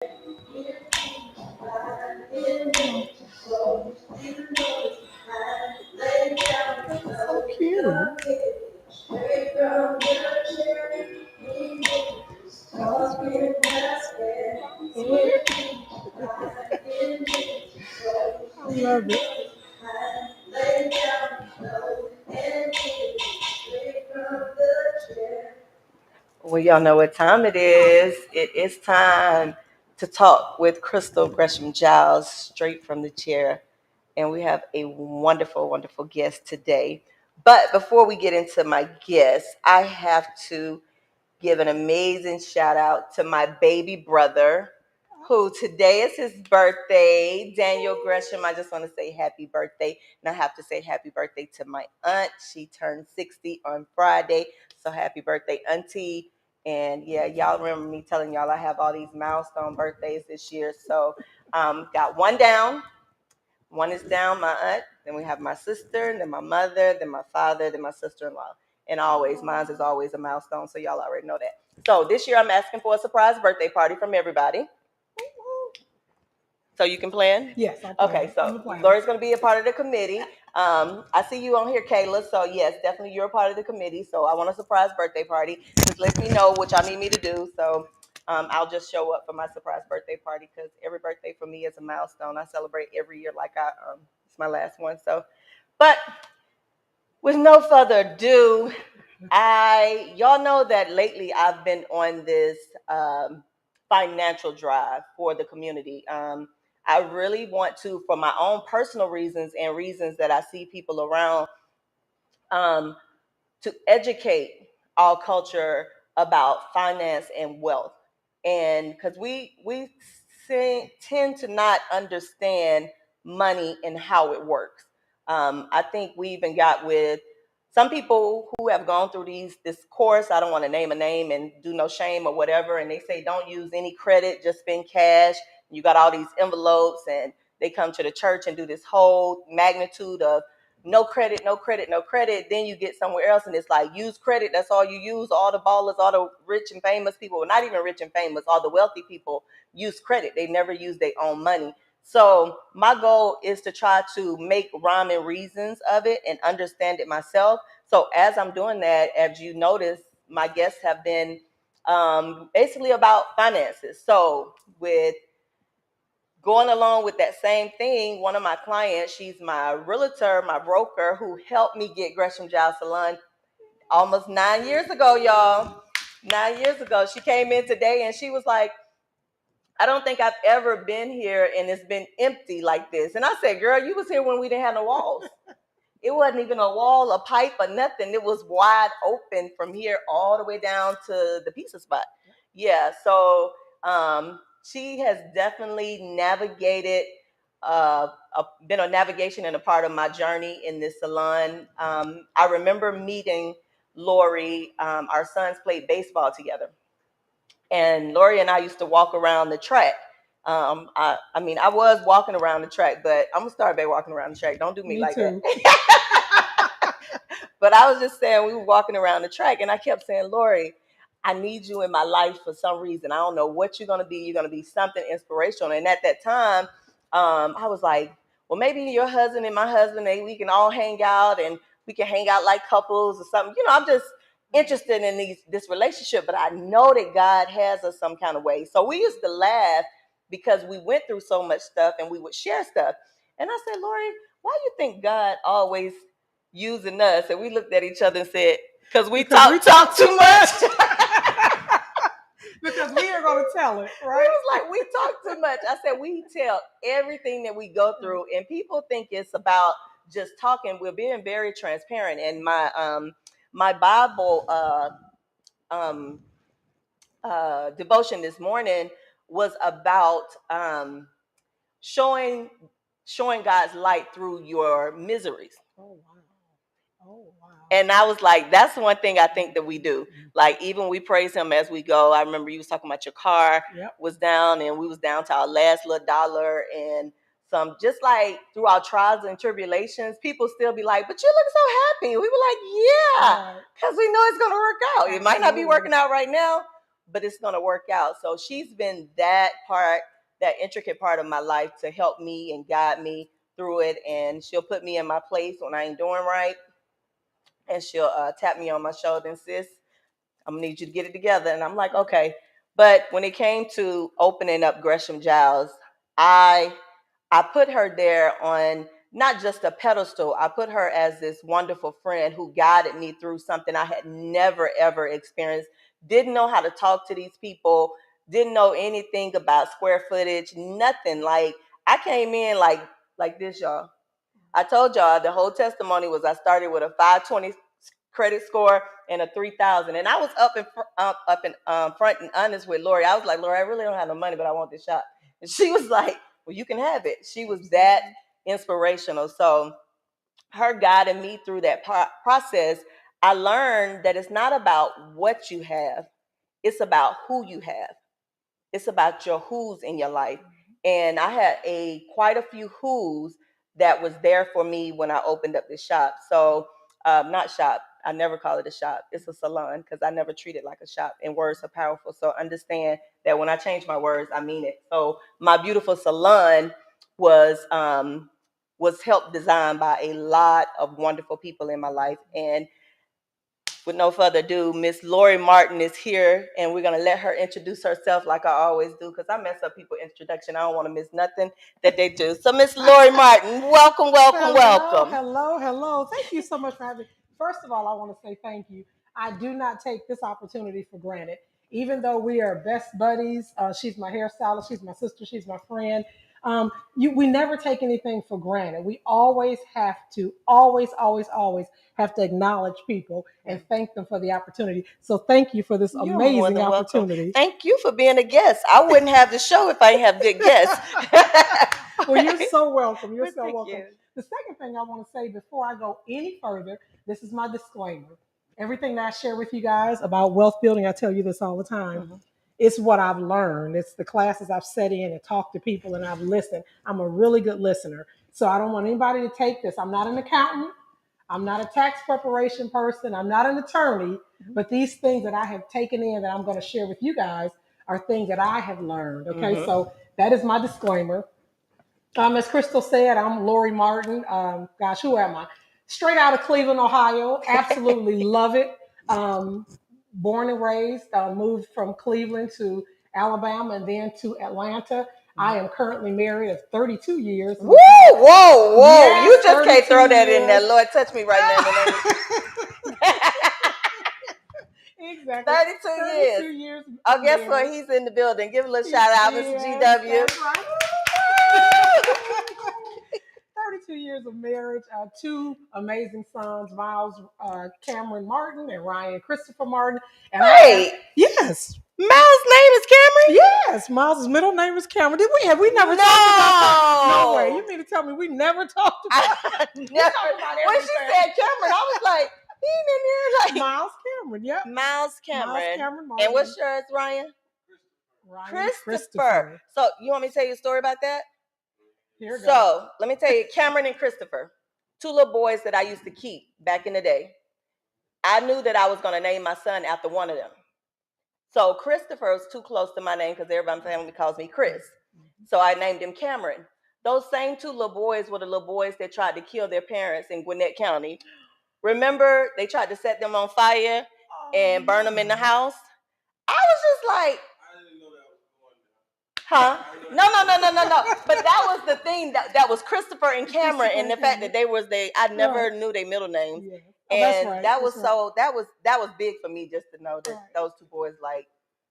So cute. I love it. Well, y'all know what time it is. It is time to talk with Crystal Gresham Giles straight from the chair. And we have a wonderful, wonderful guest today. But before we get into my guest, I have to give an amazing shout out to my baby brother, who today is his birthday, Daniel Gresham. I just want to say happy birthday. And I have to say happy birthday to my aunt. She turned 60 on Friday. So happy birthday, Auntie. And yeah, y'all remember me telling y'all I have all these milestone birthdays this year. So got one down. One is down, my aunt. Then we have my sister, then my mother, then my father, then my sister-in-law. And always, mine is always a milestone. So y'all already know that. So this year I'm asking for a surprise birthday party from everybody. So you can plan? Yes, I'm planning. Okay, so I'm Lori's going to be a part of the committee. I see you on here, Kayla. So yes, definitely you're a part of the committee. So I want a surprise birthday party. Just let me know what y'all need me to do. So I'll just show up for my surprise birthday party because every birthday for me is a milestone. I celebrate every year like it's my last one. So, but with no further ado, y'all know that lately I've been on this financial drive for the community. I really want to, for my own personal reasons and reasons that I see people around, um, to educate all culture about finance and wealth. And because tend to not understand money and how it works. I think we even got with some people who have gone through this course. I don't want to name a name and do no shame or whatever. And they say don't use any credit, just spend cash. You got all these envelopes, and they come to the church and do this whole magnitude of no credit, no credit, no credit. Then you get somewhere else and it's like use credit. That's all you use. All the ballers, all the rich and famous people, well, not even rich and famous, all the wealthy people use credit. They never use their own money. So my goal is to try to make rhyme and reasons of it and understand it myself. So as I'm doing that, as you notice, my guests have been basically about finances. So with going along with that same thing, one of my clients, she's my realtor, my broker, who helped me get Gresham Giles Salon almost 9 years ago, y'all. 9 years ago. She came in today and she was like, I don't think I've ever been here and it's been empty like this. And I said, girl, you was here when we didn't have no walls. It wasn't even a wall, a pipe, or nothing. It was wide open from here all the way down to the pizza spot. Yeah, so she has definitely navigated, been a navigation and a part of my journey in this salon. I remember meeting Lorrie. Our sons played baseball together, and Lorrie and I used to walk around the track. I mean, I was walking around the track, but I'm gonna start by walking around the track. Don't do me like too. that. But I was just saying, we were walking around the track, and I kept saying, Lorrie, I need you in my life for some reason. I don't know what you're gonna be. You're gonna be something inspirational. And at that time, I was like, well, maybe your husband and my husband, we can all hang out, and we can hang out like couples or something. I'm just interested in this relationship, but I know that God has us some kind of way. So we used to laugh because we went through so much stuff and we would share stuff. And I said, Lorrie, why do you think God always using us? And we looked at each other and said, because we talk too much. Because we are going to tell it, right? It was like, we talk too much. I said, we tell everything that we go through, and people think it's about just talking. We're being very transparent. And my Bible devotion this morning was about showing God's light through your miseries. Oh wow. Oh wow. And I was like, that's one thing I think that we do. Like, even we praise him as we go. I remember you was talking about your car was down, and we was down to our last little dollar, and some, just like through our trials and tribulations, people still be like, but you look so happy. We were like, yeah, because we know it's going to work out. It might not be working out right now, but it's going to work out. So she's been that intricate part of my life to help me and guide me through it. And she'll put me in my place when I ain't doing right. And she'll tap me on my shoulder and sis, I'm gonna need you to get it together. And I'm like, okay. But when it came to opening up Gresham Giles, I put her there on not just a pedestal. I put her as this wonderful friend who guided me through something I had never ever experienced. Didn't know how to talk to these people. Didn't know anything about square footage. Nothing. Like I came in like this, y'all. I told y'all the whole testimony was I started with a 520 credit score and a 3,000, and I was up in front and honest with Lorrie. I was like, Lorrie, I really don't have no money, but I want this shop, and she was like, well, you can have it. She was that inspirational. So her guiding me through that process, I learned that it's not about what you have, it's about who you have. It's about your who's in your life. And I had quite a few who's that was there for me when I opened up this shop. So not shop. I never call it a shop. It's a salon because I never treat it like a shop. And words are powerful. So understand that when I change my words, I mean it. So my beautiful salon was helped designed by a lot of wonderful people in my life. And with no further ado, Miss Lorrie Martin is here, and we're gonna let her introduce herself like I always do, because I mess up people's introduction. I don't want to miss nothing that they do. So, Miss Lorrie Martin, welcome, welcome, welcome. Hello. Thank you so much for having me. First of all, I want to say thank you. I do not take this opportunity for granted. Even though we are best buddies, she's my hairstylist, she's my sister, she's my friend. We never take anything for granted. We always have to, always have to acknowledge people and thank them for the opportunity. So thank you for this amazing opportunity. Thank you for being a guest. I wouldn't have the show if I didn't have good guests. Well, you're so welcome. You're so Thank welcome. you. The second thing I want to say before I go any further, this is my disclaimer. Everything that I share with you guys about wealth building, I tell you this all the time. It's what I've learned. It's the classes I've sat in and talked to people and I've listened. I'm a really good listener. So I don't want anybody to take this. I'm not an accountant. I'm not a tax preparation person. I'm not an attorney. But these things that I have taken in that I'm going to share with you guys are things that I have learned. Okay. So that is my disclaimer. As Crystal said, I'm Lorrie Martin. Gosh, who am I? Straight out of Cleveland, Ohio. Absolutely love it. Born and raised, moved from Cleveland to Alabama and then to Atlanta. I am currently married of 32 years. Woo! Whoa! Yes, you just can't throw that years. in there. Lord, touch me right now. Exactly. 32 years. Oh, guess what? He's in the building. Give a little shout out, Mr. GW. That's right. 32 years of marriage, two amazing sons, Miles Cameron Martin and Ryan Christopher Martin. And yes. Miles' name is Cameron? Yes, Miles' middle name is Cameron. Have we never talked about that? No way. You mean to tell me we never talked about that? Never. When she said Cameron, I was like, he in here like Miles Cameron, yep. Miles Cameron. Miles Cameron Martin. And what's yours, Ryan? Christopher. So you want me to tell you a story about that? Let me tell you, Cameron and Christopher, two little boys that I used to keep back in the day. I knew that I was going to name my son after one of them. So Christopher was too close to my name because everybody in my family calls me Chris. So I named him Cameron. Those same two little boys were the little boys that tried to kill their parents in Gwinnett County. Remember, they tried to set them on fire and burn them in the house? I was just like, huh? No. But that was the thing that was Christopher and Cameron, and the fact that I never knew their middle names. Yeah. And that's right. That was big for me just to know that those two boys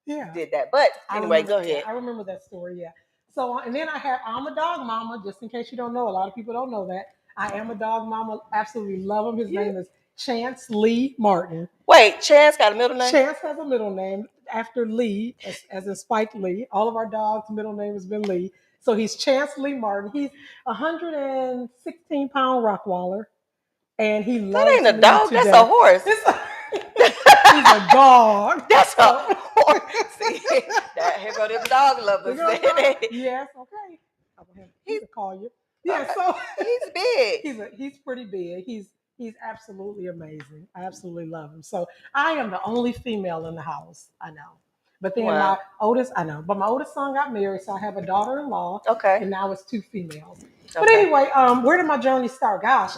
did that. But anyway, go ahead. I remember that story, yeah. So and then I'm a dog mama, just in case you don't know. A lot of people don't know that. I am a dog mama, absolutely love him. His name is Chance Lee Martin. Wait, Chance got a middle name? Chance has a middle name after Lee, as in Spike Lee. All of our dogs' middle name has been Lee. So he's Chance Lee Martin. He's 116-pound Rottweiler. And he loves that ain't a dog, that's a horse. He's a dog. That's a horse. See, here go them dog lovers. Yes, okay. He can call you. Yeah, so he's big. He's pretty big. He's absolutely amazing. I absolutely love him. So I am the only female in the house. I know. But then Wow. my oldest son got married, so I have a daughter-in-law, Okay. and now it's two females. But Okay. anyway, where did my journey start? Gosh,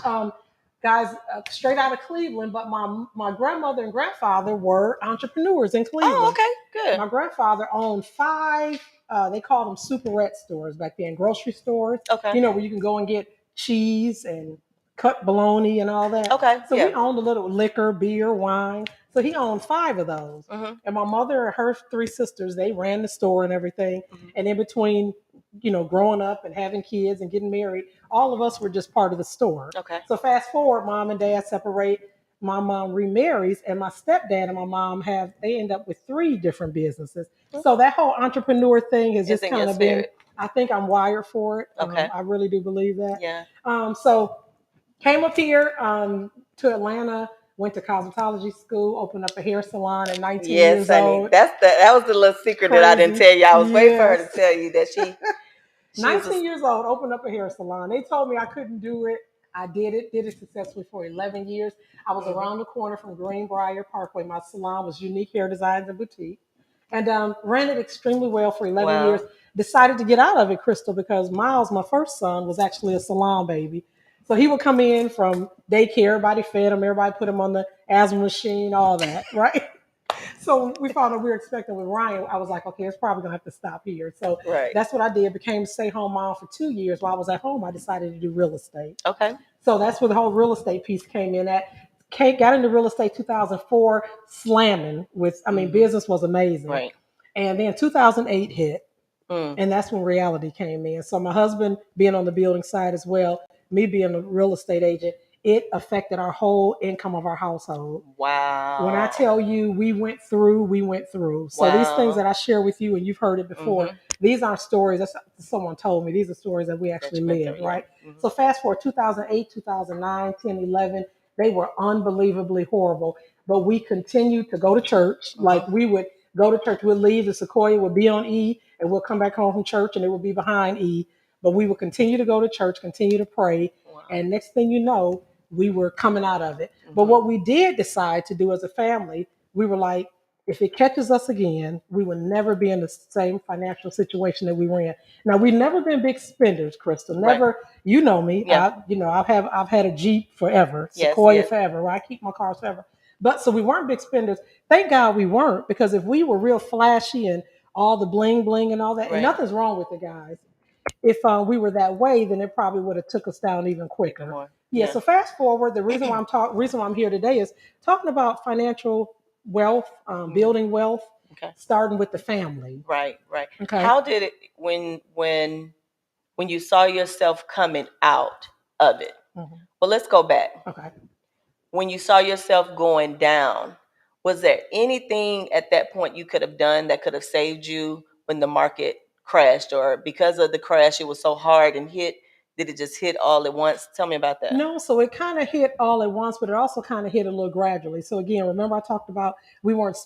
guys, straight out of Cleveland. But my grandmother and grandfather were entrepreneurs in Oh, Cleveland. okay. Good. My grandfather owned five. They called them superette stores back then, grocery stores. Okay. You know where you can go and get cheese and cut bologna and all that. Okay. So we Yeah. owned a little liquor, beer, wine. So he owned five of those. Mm-hmm. And my mother and her three sisters, they ran the store and everything. Mm-hmm. And in between, growing up and having kids and getting married, all of us were just part of the store. Okay. So fast forward, mom and dad separate. My mom remarries, and my stepdad and my mom they end up with three different businesses. So that whole entrepreneur thing has just It's in kind your of been. spirit. I think I'm wired for it. Okay. I really do believe that. Yeah. So came up here to Atlanta, went to cosmetology school, opened up a hair salon at 19 Yes, years honey. old. That was the little secret that I didn't Crazy. tell you. I was waiting for her to Yes. tell you that she was 19 years old, opened up a hair salon. They told me I couldn't do it. I did it successfully for 11 years. I was around the corner from Greenbrier Parkway. My salon was Unique Hair Designs and Boutique, and ran it extremely well for 11 years. Wow. Decided to get out of it, Crystal, because Miles, my first son, was actually a salon baby. So he would come in from daycare, everybody fed him, everybody put him on the asthma machine, all that, right? So we found out we were expecting with Ryan. I was like, okay, it's probably gonna have to stop here. So Right. that's what I did. Became a stay-home mom for 2 years. While I was at home, I decided to do real estate. Okay. So that's where the whole real estate piece came in. Got into real estate 2004, slamming with. I mean, business was amazing. Right. And then 2008 hit, Mm. and that's when reality came in. So my husband being on the building side as well, me being a real estate agent, it affected our whole income of our household. Wow. When I tell you we went through. So these things that I share with you, and you've heard it before, these aren't stories that someone told me. These are stories that we actually lived, right? So fast forward 2008, 2009, 10, 11, they were unbelievably horrible. But we continued to go to church. Like we would go to church, we'd leave, the Sequoia would be on E, and we'll come back home from church and it would be behind E. But we would continue to go to church, continue to pray. Wow. And next thing you know, we were coming out of it. But what we did decide to do as a family, we were like, if it catches us again, we will never be in the same financial situation that we were in. Now we've never been big spenders, Crystal. Never. Right. You know me. Yeah. I've had a Jeep forever, Sequoia forever. Right? I keep my cars forever. But so we weren't big spenders. Thank God we weren't, because if we were real flashy and all the bling bling and all that, and nothing's wrong with it, guys. If we were that way, then it probably would have took us down even quicker. Yeah. So fast forward. The reason why I'm here today is talking about financial wealth, building wealth, starting with the family. Right. Right. Okay. How did it when you saw yourself coming out of it? Well, let's go back. Okay. When you saw yourself going down, was there anything at that point you could have done that could have saved you when the market crashed, or because of the crash it was so hard and did it just hit all at once? Tell me about that. No, so it kind of hit all at once, but it also kind of hit a little gradually. So again, remember I talked about we weren't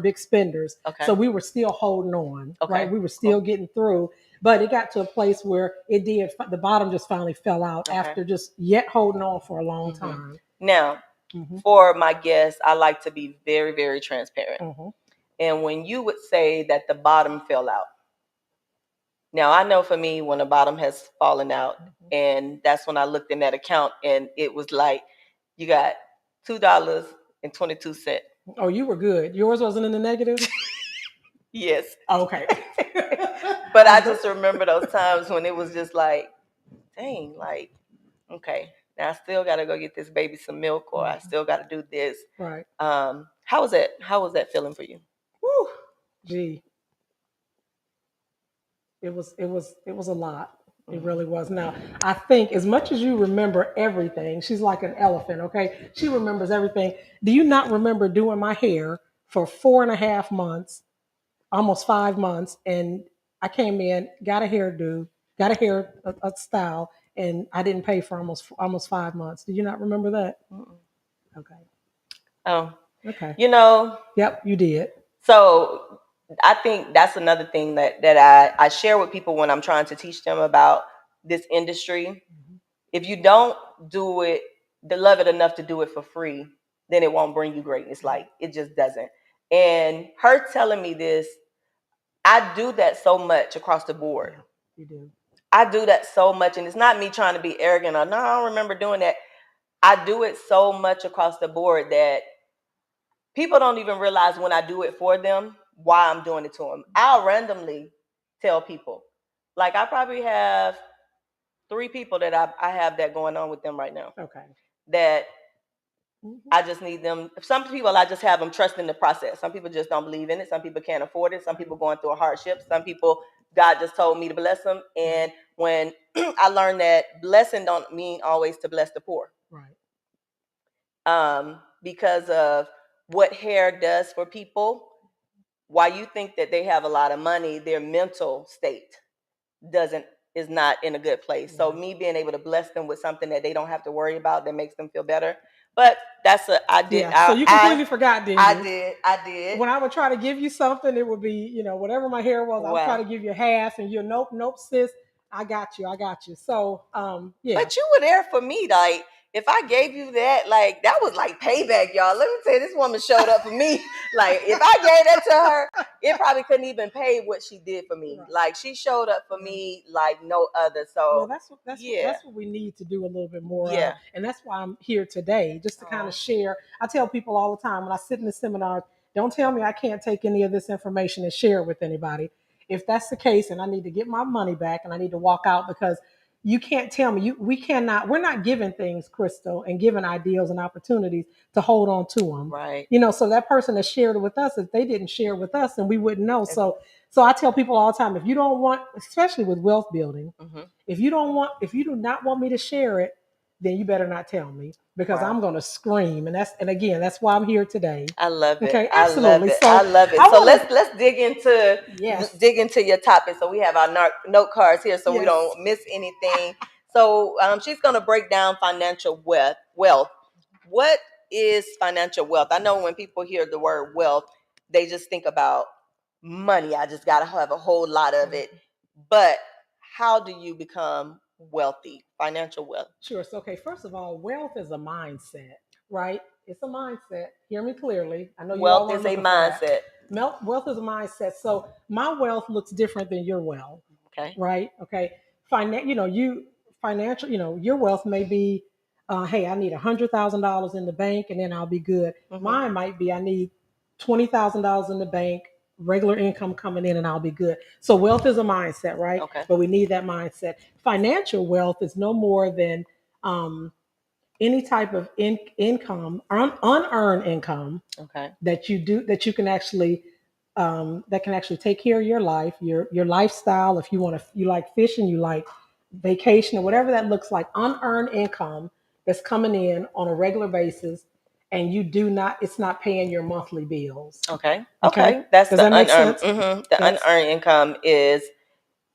big spenders. Okay. So we were still holding on, Okay. Right? We were still getting through, but it got to a place where the bottom just finally fell out after just yet holding on for a long time. Now, for my guests, I like to be very, very transparent. And when you would say that the bottom fell out, now I know for me, when the bottom has fallen out, and that's when I looked in that account and it was like, you got $2.22. Oh, you were good. Yours wasn't in the negative? Yes. Okay. But I just remember those times when it was just like, dang, like, okay, now I still got to go get this baby some milk, or I still got to do this. Right. How was that feeling for you? Whew. Gee. It was a lot. It really was. Now, I think as much as you remember everything, she's like an elephant, okay? She remembers everything. Do you not remember doing my hair for 4.5 months, almost 5 months, and I came in, got a hairdo, got a style, and I didn't pay for almost 5 months. Do you not remember that? Okay. Oh. Okay. Yep, you did. So I think that's another thing that I share with people when I'm trying to teach them about this industry. If you don't do it, love it enough to do it for free, then it won't bring you greatness. Like, it just doesn't. And her telling me this, I do that so much across the board. Yeah, you do. I do that so much, and it's not me trying to be arrogant or no, I don't remember doing that. I do it so much across the board that people don't even realize when I do it for them why I'm doing it to them. I'll randomly tell people, like I probably have 3 people that I have that going on with them right now. Okay. That I just need them. Some people I just have them trust in the process. Some people just don't believe in it. Some people can't afford it. Some people going through a hardship. Some people God just told me to bless them. And when I learned that blessing don't mean always to bless the poor. Right. Because of what hair does for people. Why you think that they have a lot of money, their mental state is not in a good place. So me being able to bless them with something that they don't have to worry about that makes them feel better. But I did. Yeah. So you completely forgot, didn't you? I did. When I would try to give you something, it would be, whatever my hair was, I would try to give you half, and you're nope, sis, I got you. So, yeah. But you were there for me, like. If I gave you that, like that was like payback, y'all. Let me tell you, this woman showed up for me. Like if I gave that to her, it probably couldn't even pay what she did for me. Right. Like she showed up for me like no other. So that's what we need to do a little bit more yeah. of. And that's why I'm here today, just to kind of share. I tell people all the time when I sit in the seminars, don't tell me I can't take any of this information and share it with anybody. If that's the case, and I need to get my money back and I need to walk out, because you can't tell me we're not given things, Crystal, and given ideals and opportunities to hold on to them. Right. So that person that shared it with us, if they didn't share with us, then we wouldn't know. So I tell people all the time, if you don't want, especially with wealth building, if you do not want me to share it, then you better not tell me, because I'm going to scream. And again, that's why I'm here today. I love it. Okay, absolutely. I love it. So let's dig into your topic. So we have our note cards here, so we don't miss anything. So she's going to break down financial wealth. What is financial wealth? I know when people hear the word wealth, they just think about money. I just got to have a whole lot of it. But how do you become wealthy? Financial wealth. Sure. So, okay, first of all, wealth is a mindset, right? It's a mindset. Hear me clearly. I know you all Wealth is a mindset. Wealth is a mindset. So my wealth looks different than your wealth. Okay. Right. Okay. Financial. Your wealth may be, hey, I need $100,000 in the bank, and then I'll be good. Mine might be, I need $20,000 in the bank, regular income coming in, and I'll be good. So wealth is a mindset, right? Okay. But we need that mindset. Financial wealth is no more than any type of income, unearned income, that you can actually that can actually take care of your life, your lifestyle. If you like fishing, you like vacation, or whatever that looks like, unearned income that's coming in on a regular basis, and it's not paying your monthly bills. Okay. That's Does that make sense? The unearned income is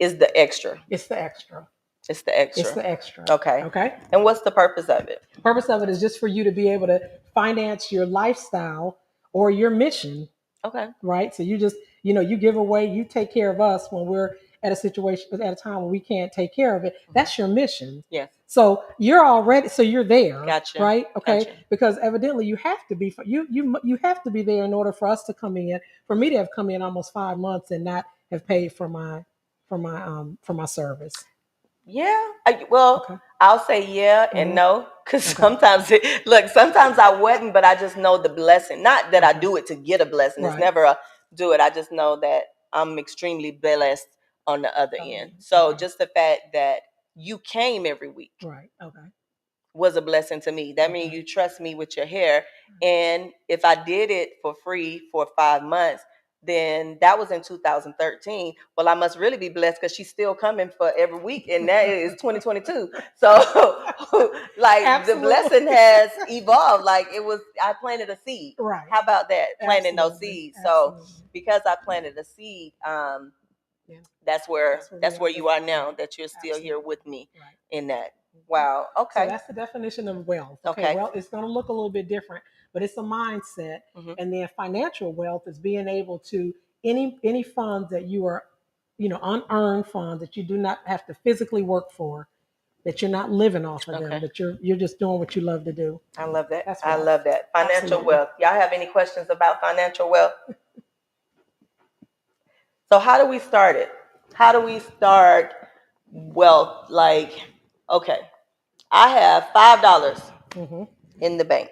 the extra. It's the extra. It's the extra. It's the extra. Okay. And what's the purpose of it? The purpose of it is just for you to be able to finance your lifestyle or your mission. Okay. Right. So you just, you give away, you take care of us when we're at a time when we can't take care of it. That's your mission. Yes. So you're there. Gotcha. Right. Okay. Gotcha. Because evidently you have to be, you have to be there in order for us to come in, for me to have come in almost 5 months and not have paid for my service. Yeah. I'll say yeah and no, because sometimes I wasn't, but I just know the blessing. Not that I do it to get a blessing. It's never a do it. I just know that I'm extremely blessed on the other end. So just the fact that you came every week, was a blessing to me. That means you trust me with your hair. And if I did it for free for 5 months, then that was in 2013. Well, I must really be blessed because she's still coming for every week, and that is 2022. So, like Absolutely. The blessing has evolved. Like I planted a seed. Right. How about that? Planting those seeds. So, because I planted a seed, that's where you are now. That you're still here with me in that. Wow. Okay. So that's the definition of wealth. Okay. Well, it's going to look a little bit different, but it's a mindset. And then financial wealth is being able to any funds that you are, unearned funds that you do not have to physically work for, that you're not living off of them, Okay. that you're just doing what you love to do. I love that. That's I wealth. love that. Financial Absolutely. wealth. Y'all have any questions about financial wealth? So how do we start it? How do we start wealth? Like, okay, I have $5 in the bank.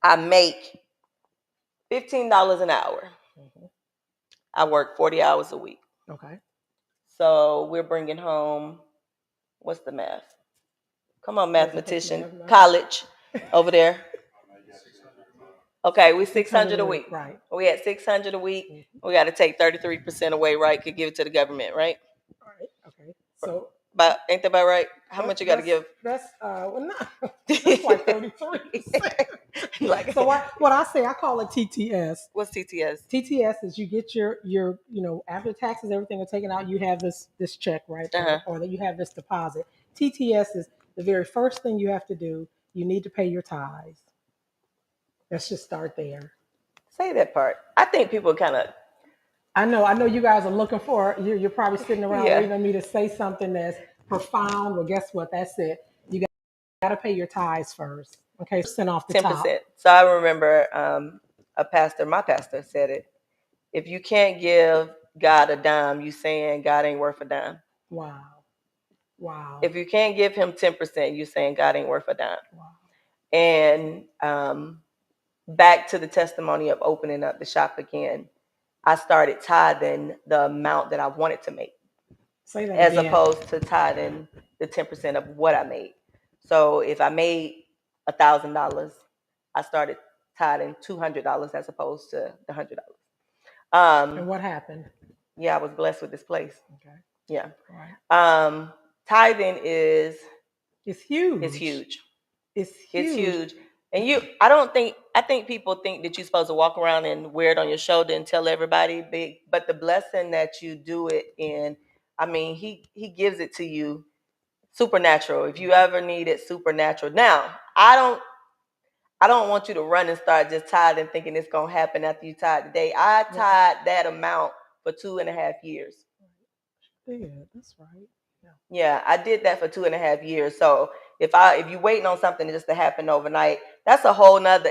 I make $15 an hour. I work 40 hours a week. Okay. So we're bringing home, what's the math? Come on, mathematician. math. College over there. Okay, we 600 a week. Right. We at 600 a week. We got to take 33% away, right? Could give it to the government, right? Right. Okay. So, but ain't that about right? How much you got to give? That's well, no, that's like 33%. Like, so what I say, I call it TTS. What's TTS? TTS is you get your after taxes, everything are taken out, you have this check, right? Or that you have this deposit. TTS is the very first thing you have to do. You need to pay your tithes. Let's just start there. Say that part. I think people kind of. I know you guys are looking for. You're probably sitting around waiting on me to say something that's profound. Well, guess what? That's it. You got to pay your tithes first. Okay, percent off the 10%. Top. So I remember my pastor said it. If you can't give God a dime, you saying God ain't worth a dime. Wow. If you can't give him 10%, you saying God ain't worth a dime. Wow. And back to the testimony of opening up the shop again, I started tithing the amount that I wanted to make. Say that as again. Opposed to tithing the 10% of what I made. So if I made $1,000, I started tithing $200 as opposed to the $100. And what happened? Yeah, I was blessed with this place. Okay. Yeah. Right. Tithing is huge. It's huge. It's huge. And I think people think that you're supposed to walk around and wear it on your shoulder and tell everybody big, but the blessing that you do it in, I mean, he gives it to you supernatural. If you ever need it supernatural. Now, I don't want you to run and start just tithing thinking it's gonna happen after you tithe today. I tithe that amount for 2.5 years. Yeah, that's right. Yeah, I did that for 2.5 years. So if you waiting on something just to happen overnight, that's a whole nother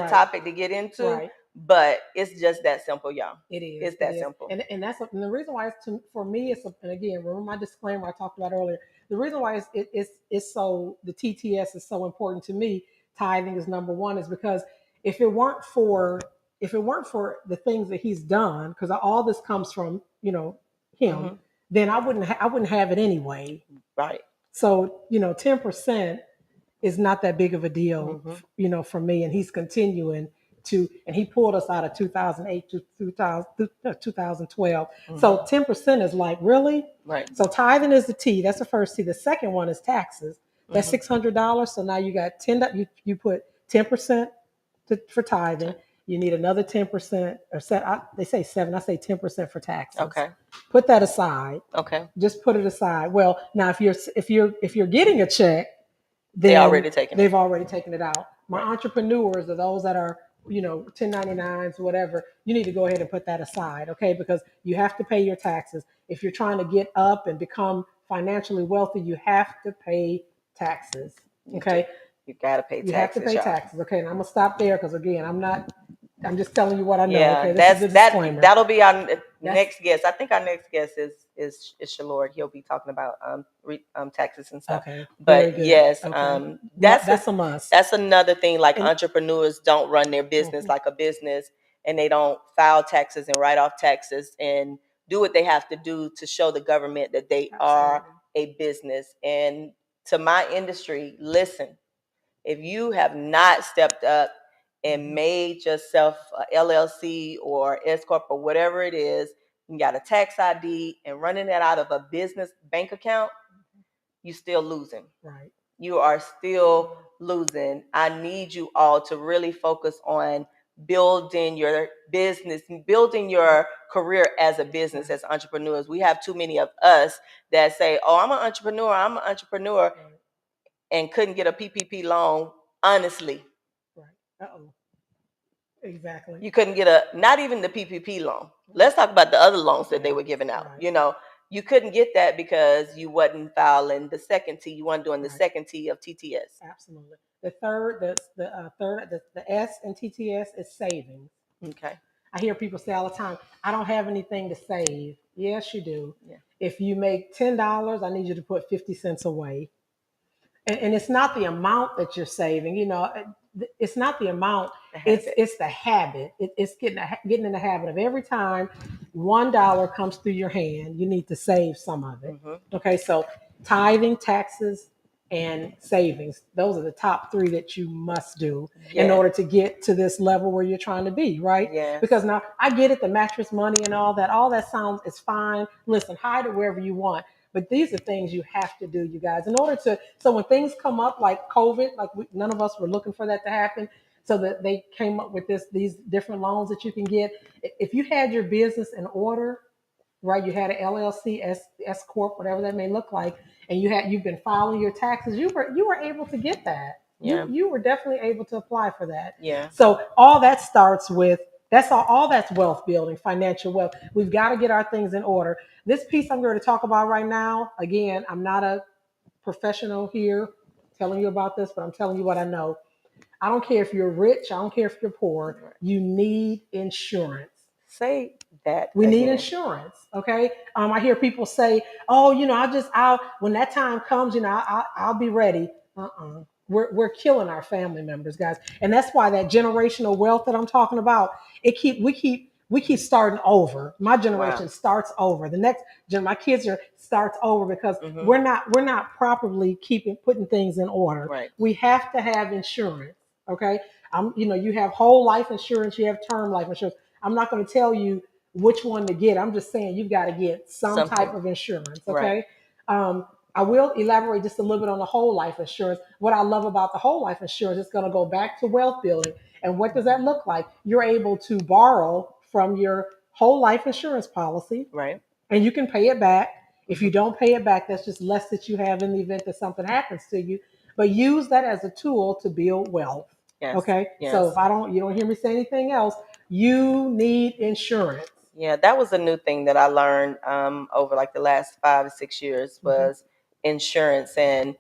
topic to get into. Right. But it's just that simple, y'all. It is. It's that simple. And that's and the reason why for me and again, remember my disclaimer I talked about earlier. The reason why it's so the TTS is so important to me. Tithing is number one is because if it weren't for the things that he's done, because all this comes from him, then I wouldn't have it anyway. Right. So 10% is not that big of a deal, for me. And he's continuing and he pulled us out of 2008 to 2012. So 10% is like, really? Right. So tithing is the T. That's the first T. The second one is taxes. That's $600. So now you got you put 10% for tithing. You need another 10%, or they say 7. I say 10% for taxes. Okay. Put that aside. Okay. Just put it aside. Well, now if you're getting a check, they've already taken it out. My entrepreneurs are those that are 1099s, whatever. You need to go ahead and put that aside, okay? Because you have to pay your taxes. If you're trying to get up and become financially wealthy, you have to pay taxes. Okay. You gotta pay taxes. You have to pay taxes. Okay. And I'm gonna stop there because again, I'm just telling you what I know. Yeah, okay, this is a disclaimer. That'll be our next guest. I think our next guest is Shalord. He'll be talking about taxes and stuff. Okay, but yes, okay. that's a must. That's another thing. Like entrepreneurs don't run their business like a business, and they don't file taxes and write off taxes and do what they have to do to show the government that they are a business. And to my industry, listen, if you have not stepped up and made yourself a LLC or S corp or whatever it is, you got a tax ID and running that out of a business bank account, you're still losing. Right. You are still losing. I need you all to really focus on building your business, building your career as a business, as entrepreneurs. We have too many of us that say, "Oh, I'm an entrepreneur," and couldn't get a PPP loan, honestly. Right. Exactly. You couldn't get not even the PPP loan. Let's talk about the other loans that they were giving out. you couldn't get that because you wasn't filing the second T. You weren't doing the Right. second T of TTS. Absolutely. The third, the S in TTS is savings. Okay. I hear people say all the time, I don't have anything to save. Yes, you do. Yeah. If you make $10, I need you to put 50 cents away. And it's not the amount that you're saving, it's not the amount, it's the habit. It's getting in the habit of every time $1 comes through your hand, you need to save some of it. Mm-hmm. Okay, so tithing, taxes, and savings, those are the top three that you must do in order to get to this level where you're trying to be, right? Yeah. Because now I get it, the mattress money and all that sounds is fine. Listen, hide it wherever you want. But these are things you have to do, you guys, in order to. So when things come up like COVID, like none of us were looking for that to happen, so that they came up with these different loans that you can get. If you had your business in order, right? You had an LLC, S corp, whatever that may look like, and you've been filing your taxes. You were able to get that. Yeah. You were definitely able to apply for that. Yeah. So all that starts with that's all that's wealth building, financial wealth. We've got to get our things in order. This piece I'm going to talk about right now, again, I'm not a professional here telling you about this, but I'm telling you what I know. I don't care if you're rich, I don't care if you're poor, you need insurance. Say that. We again. need insurance. Okay. I hear people say, "Oh, I'll when that time comes, I'll be ready." We're killing our family members, guys, and that's why that generational wealth that I'm talking about. We keep starting over. My generation starts over. The next my kids starts over because we're not properly putting things in order. Right. We have to have insurance. Okay. You have whole life insurance. You have term life insurance. I'm not going to tell you which one to get. I'm just saying you've got to get some type of insurance. Okay. Right. I will elaborate just a little bit on the whole life insurance. What I love about the whole life insurance is going to go back to wealth building. And what does that look like? You're able to borrow from your whole life insurance policy. Right. And you can pay it back. If you don't pay it back, that's just less that you have in the event that something happens to you. But use that as a tool to build wealth. Yes. Okay. Yes. So if you don't hear me say anything else, you need insurance. Yeah, that was a new thing that I learned over like the last 5 to 6 years was insurance and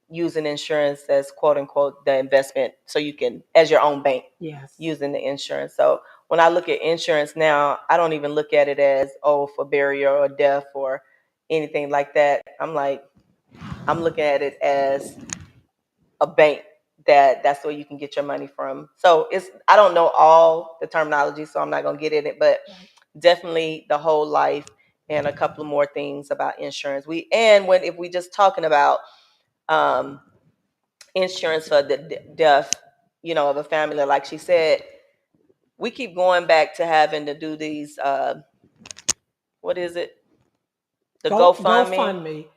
using insurance as quote unquote the investment so you can as your own bank. Yes. Using the insurance. So when I look at insurance now, I don't even look at it as for burial or death or anything like that. I'm looking at it as a bank that's where you can get your money from. So I don't know all the terminology, so I'm not gonna get in it, but definitely the whole life and a couple of more things about insurance. If we just talking about insurance for the death, of a family, like she said, we keep going back to having to do these. What is it? The GoFundMe.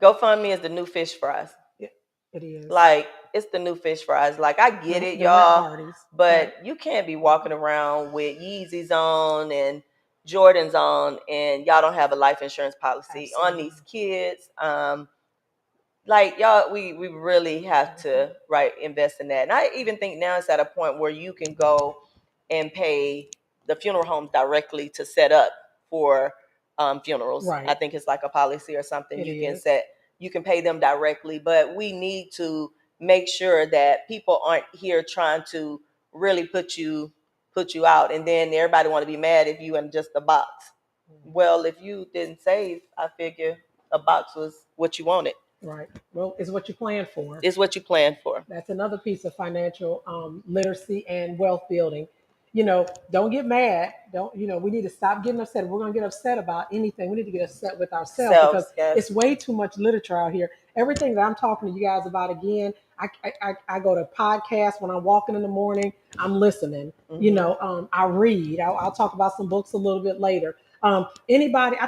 GoFundMe is the new fish fries. It is. Like it's the new fish fries. Like I get it, y'all, but you can't be walking around with Yeezys on and Jordans on, and y'all don't have a life insurance policy on these kids. Like y'all, we really have to invest in that. And I even think now it's at a point where you can go and pay the funeral homes directly to set up for funerals. I think it's like a policy or something you can pay them directly, but we need to make sure that people aren't here trying to really put you out, and then everybody want to be mad if you in just a box. Well, if you didn't save, I figure a box was what you wanted. Right. Well, it's what you plan for. It's what you plan for. That's another piece of financial literacy and wealth building. Don't get mad. We need to stop getting upset. If we're going to get upset about anything, we need to get upset with ourselves because it's way too much literature out here. Everything that I'm talking to you guys about, again, I go to podcasts when I'm walking in the morning. I'm listening. I read. I'll talk about some books a little bit later. I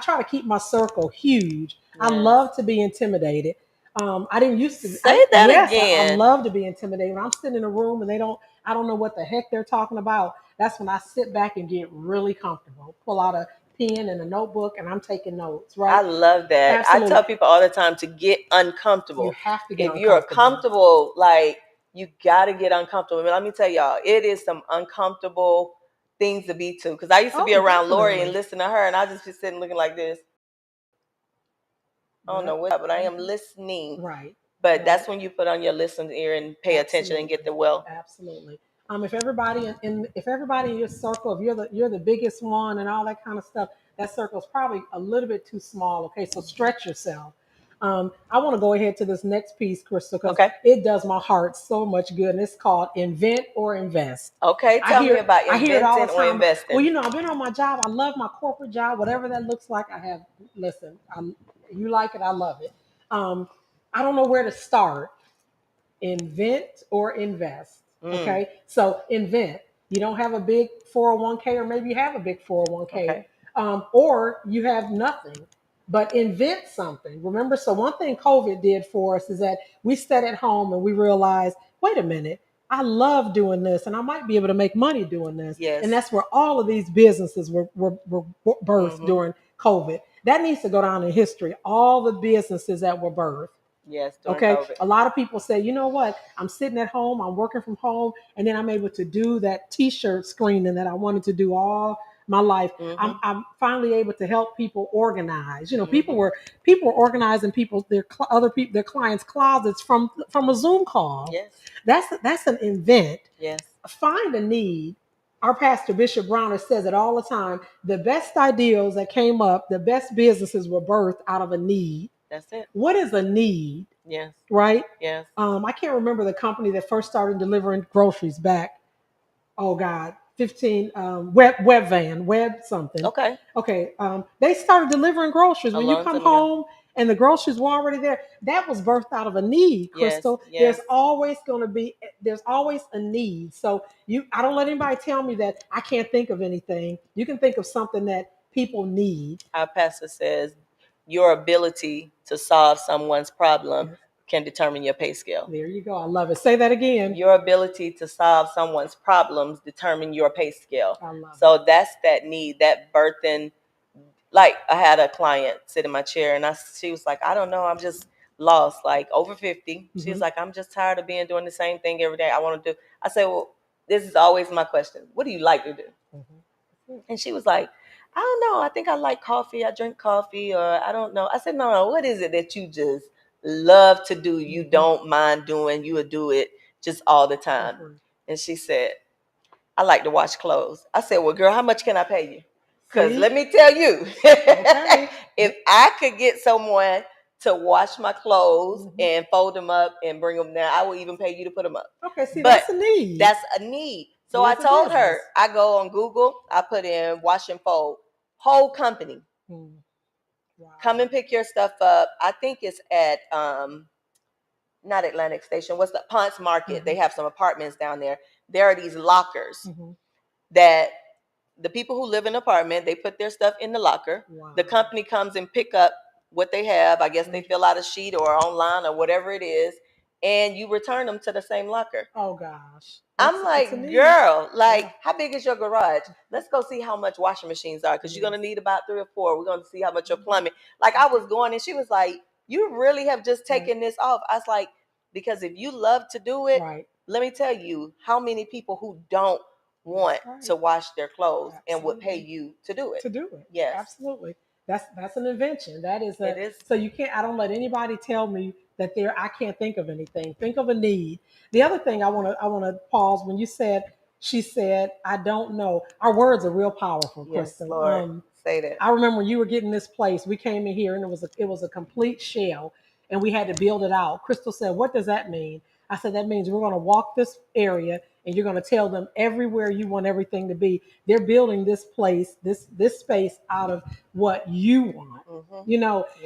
try to keep my circle huge. I love to be intimidated. I didn't used to say that again. I love to be intimidated. When I'm sitting in a room and I don't know what the heck they're talking about. That's when I sit back and get really comfortable. Pull out a pen and a notebook and I'm taking notes. Right. I love that. Absolutely. I tell people all the time to get uncomfortable. You have to get uncomfortable. If you're comfortable, you got to get uncomfortable. I mean, let me tell y'all, it is some uncomfortable things to be to. Because I used to be around Lorrie and listen to her, and I just be sitting looking like this. I don't know what, but I am listening. Right. But that's when you put on your listening ear and pay attention and get the well. Absolutely. If everybody if everybody in your circle, if you're the biggest one and all that kind of stuff, that circle is probably a little bit too small. Okay, so stretch yourself. I want to go ahead to this next piece, Crystal, because it does my heart so much good, and it's called Invent or Invest. Okay, tell me about I hear it all the inventing or time. investing. Well, I've been on my job. I love my corporate job, whatever that looks like. Listen, you like it, I love it. I don't know where to start. Invent or invest. Okay. So invent. You don't have a big 401k, or maybe you have a big 401k, or you have nothing, but invent something. Remember, so one thing COVID did for us is that we sat at home and we realized, wait a minute, I love doing this and I might be able to make money doing this. Yes. And that's where all of these businesses were birthed during COVID. That needs to go down in history. All the businesses that were birthed. Yes. Okay. COVID. A lot of people say, you know what? I'm sitting at home, I'm working from home, and then I'm able to do that T-shirt screening that I wanted to do all my life. I'm finally able to help people organize. People were organizing their clients' closets from a Zoom call. Yes. That's an invent. Yes. Find a need. Our pastor Bishop Browner says it all the time. The best ideals that came up, the best businesses were birthed out of a need. That's it. What is a need? Yes. Right? Yes. I can't remember the company that first started delivering groceries back. Oh God, 15 web something. Okay. They started delivering groceries when you come home and the groceries were already there. That was birthed out of a need, Crystal. Yes. There's always a need. So I don't let anybody tell me that I can't think of anything. You can think of something that people need. Our pastor says your ability to solve someone's problem can determine your pay scale. There you go. I love it. Say that again. Your ability to solve someone's problems determine your pay scale. I love it. That's that need, that birthing. Like I had a client sit in my chair and she was like, I don't know, I'm just lost, like over 50. She was like, I'm just tired of doing the same thing every day. I want to do. I said, well, this is always my question. What do you like to do? And she was like, I don't know. I think I like coffee. I drink coffee, or I don't know. I said, no. What is it that you just love to do? You don't mind doing. You would do it just all the time. And she said, I like to wash clothes. I said, well, girl, how much can I pay you? Because let me tell you, if I could get someone to wash my clothes and fold them up and bring them down, I will even pay you to put them up. Okay, that's a need. That's a need. So I told her, I go on Google, I put in wash and fold, whole company. Wow. Come and pick your stuff up. I think it's at not Atlantic Station. What's the Ponce Market? They have some apartments down there. There are these lockers that the people who live in an apartment, they put their stuff in the locker. Wow. The company comes and pick up what they have. I guess they fill out a sheet or online or whatever it is, and you return them to the same locker. Oh gosh. I'm like, girl, how big is your garage? Let's go see how much washing machines are, because you're going to need about 3 or 4. We're going to see how much your plumbing. Like I was going, and she was like, you really have just taken this off. I was like, because if you love to do it, let me tell you how many people who don't want to wash their clothes and would pay you to do it. Yes. Absolutely. That's an invention. It is. So I don't let anybody tell me that I can't think of anything. Think of a need. The other thing I want to pause when she said, I don't know. Our words are real powerful, Kristen. Yes, Lord. Say that. I remember when you were getting this place, we came in here and it was a complete shell and we had to build it out. Crystal said, what does that mean? I said, that means we're going to walk this area and you're going to tell them everywhere you want everything to be. They're building this place, this space out of what you want,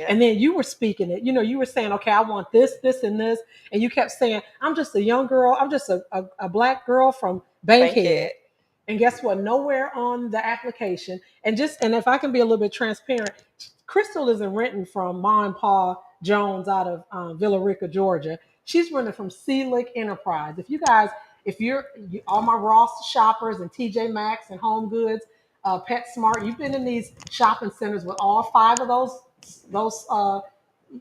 and then you were speaking it, you were saying, okay, I want this, and this. And you kept saying, I'm just a young girl. I'm just a Black girl from Bankhead. And guess what? Nowhere on the application. And if I can be a little bit transparent, Crystal isn't renting from Ma and Pa Jones out of Villa Rica, Georgia. She's renting from Sealick Enterprise. If you're all my Ross shoppers and TJ Maxx and Home Goods, PetSmart, you've been in these shopping centers with all 5 of those of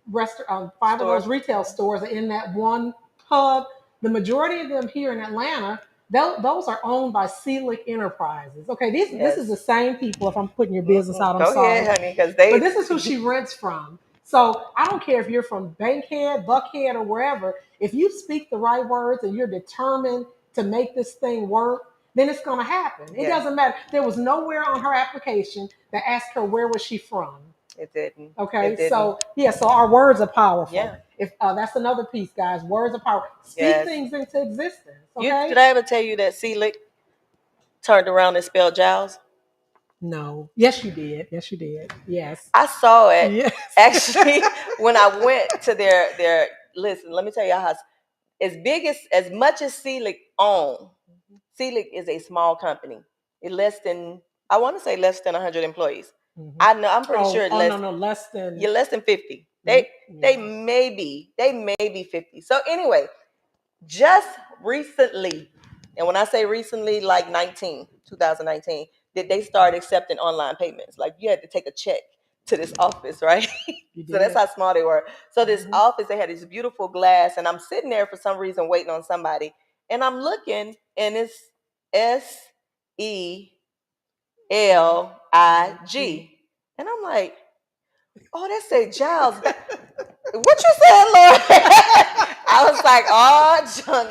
those retail stores are in that one hub. The majority of them here in Atlanta, those are owned by Sealick Enterprises. Okay, this is the same people. If I'm putting your business out, I'm sorry, ahead, honey, but this is who she rents from. So I don't care if you're from Bankhead, Buckhead, or wherever. If you speak the right words and you're determined to make this thing work, then it's going to happen. It doesn't matter. There was nowhere on her application that asked her where was she from. It didn't. Okay, It didn't. so yeah, so our words are powerful. Yeah. If that's another piece, guys, words are powerful. Speak Yes. things into existence. Okay. Did I ever tell you that Selig turned around and spelled Giles? No. Yes, you did. Yes, you did. Yes. I saw it. Yes. Actually, when I went to their listen, let me tell you how as much as Selig own, Selig is a small company. It less than I want to say less than 100 employees. Mhm. I know I'm pretty sure less than you're less than 50. Yeah. They may be 50. So anyway, just recently, and when I say recently, like 2019, did they start accepting online payments? Like you had to take a check to this office, right? So that's how small they were. So this office, they had this beautiful glass, and I'm sitting there for some reason waiting on somebody, and I'm looking, and it's SELIG, and I'm like, oh, that say Giles. What you said, Lord? I was like, oh, Junk,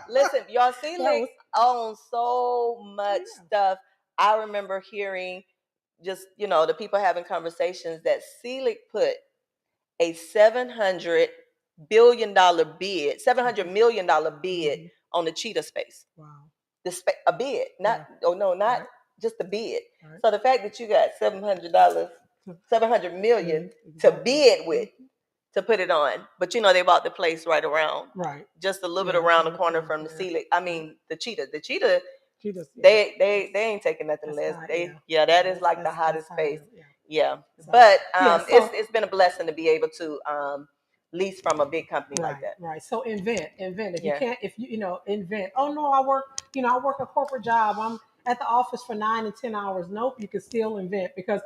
listen, y'all see, Selig owns so much stuff. I remember hearing just, the people having conversations that Selig put a $700 million bid on the cheetah space. Wow. A bid, not just a bid. Right. So the fact that you got $700 million to bid with, to put it on, but they bought the place right around, just a little bit around the corner from the Selig. I mean, the cheetah, Cheetahs, they ain't taking nothing less. That is like the hottest space. Yeah. But it's been a blessing to be able to lease from a big company like that. Right. So invent. If you can't, invent. Oh no, I work a corporate job. I'm at the office for 9 and 10 hours. Nope, you can still invent because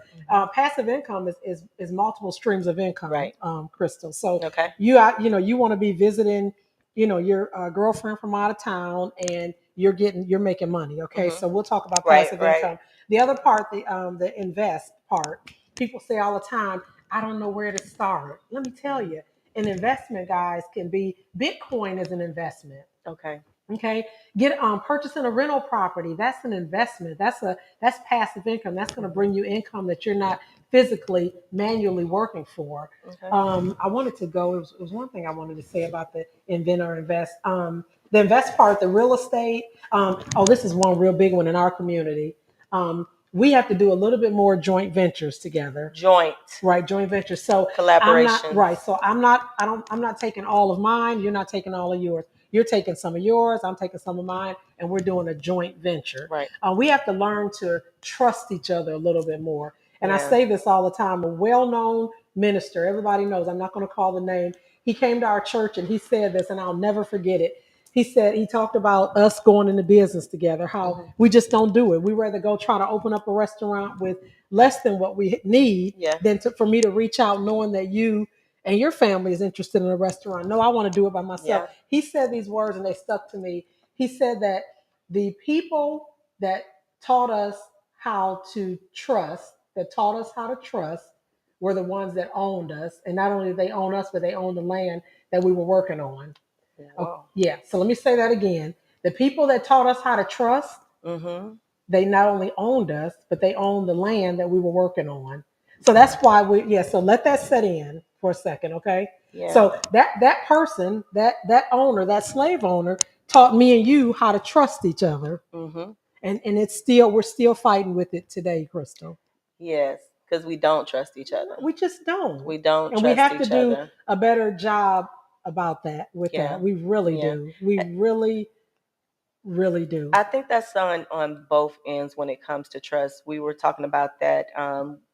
passive income is multiple streams of income. Right. Crystal. So okay. You want to be visiting, your girlfriend from out of town, and you're making money. Okay. So we'll talk about passive income. The other part, the invest part. People say all the time, I don't know where to start. Let me tell you, an investment, guys, can be Bitcoin is an investment. Okay. Purchasing a rental property, that's an investment. That's passive income. That's going to bring you income that you're not physically manually working for. Okay. I wanted to go. It was one thing I wanted to say about the invent or invest. The invest part, the real estate. This is one real big one in our community. We have to do a little bit more joint ventures together. Joint ventures. So collaboration. I'm not taking all of mine. You're not taking all of yours. You're taking some of yours. I'm taking some of mine, and we're doing a joint venture. Right. We have to learn to trust each other a little bit more. And I say this all the time. A well-known minister, everybody knows. I'm not going to call the name. He came to our church and he said this, and I'll never forget it. He talked about us going into business together, how we just don't do it. We rather go try to open up a restaurant with less than what we need than for me to reach out knowing that you and your family is interested in a restaurant. No, I want to do it by myself. He said these words and they stuck to me. He said that the people that taught us how to trust, were the ones that owned us. And not only did they own us, but they owned the land that we were working on. Wow. So let me say that again. The people that taught us how to trust, they not only owned us, but they owned the land that we were working on. So that's why so let that set in for a second, okay? Yeah. So that person, that owner, that slave owner taught me and you how to trust each other. And we're still fighting with it today, Crystal. Yes, because we don't trust each other. We just don't. We don't and trust we have each to do other. A better job about that that. We really do. We really do. I think that's on both ends when it comes to trust. We were talking about that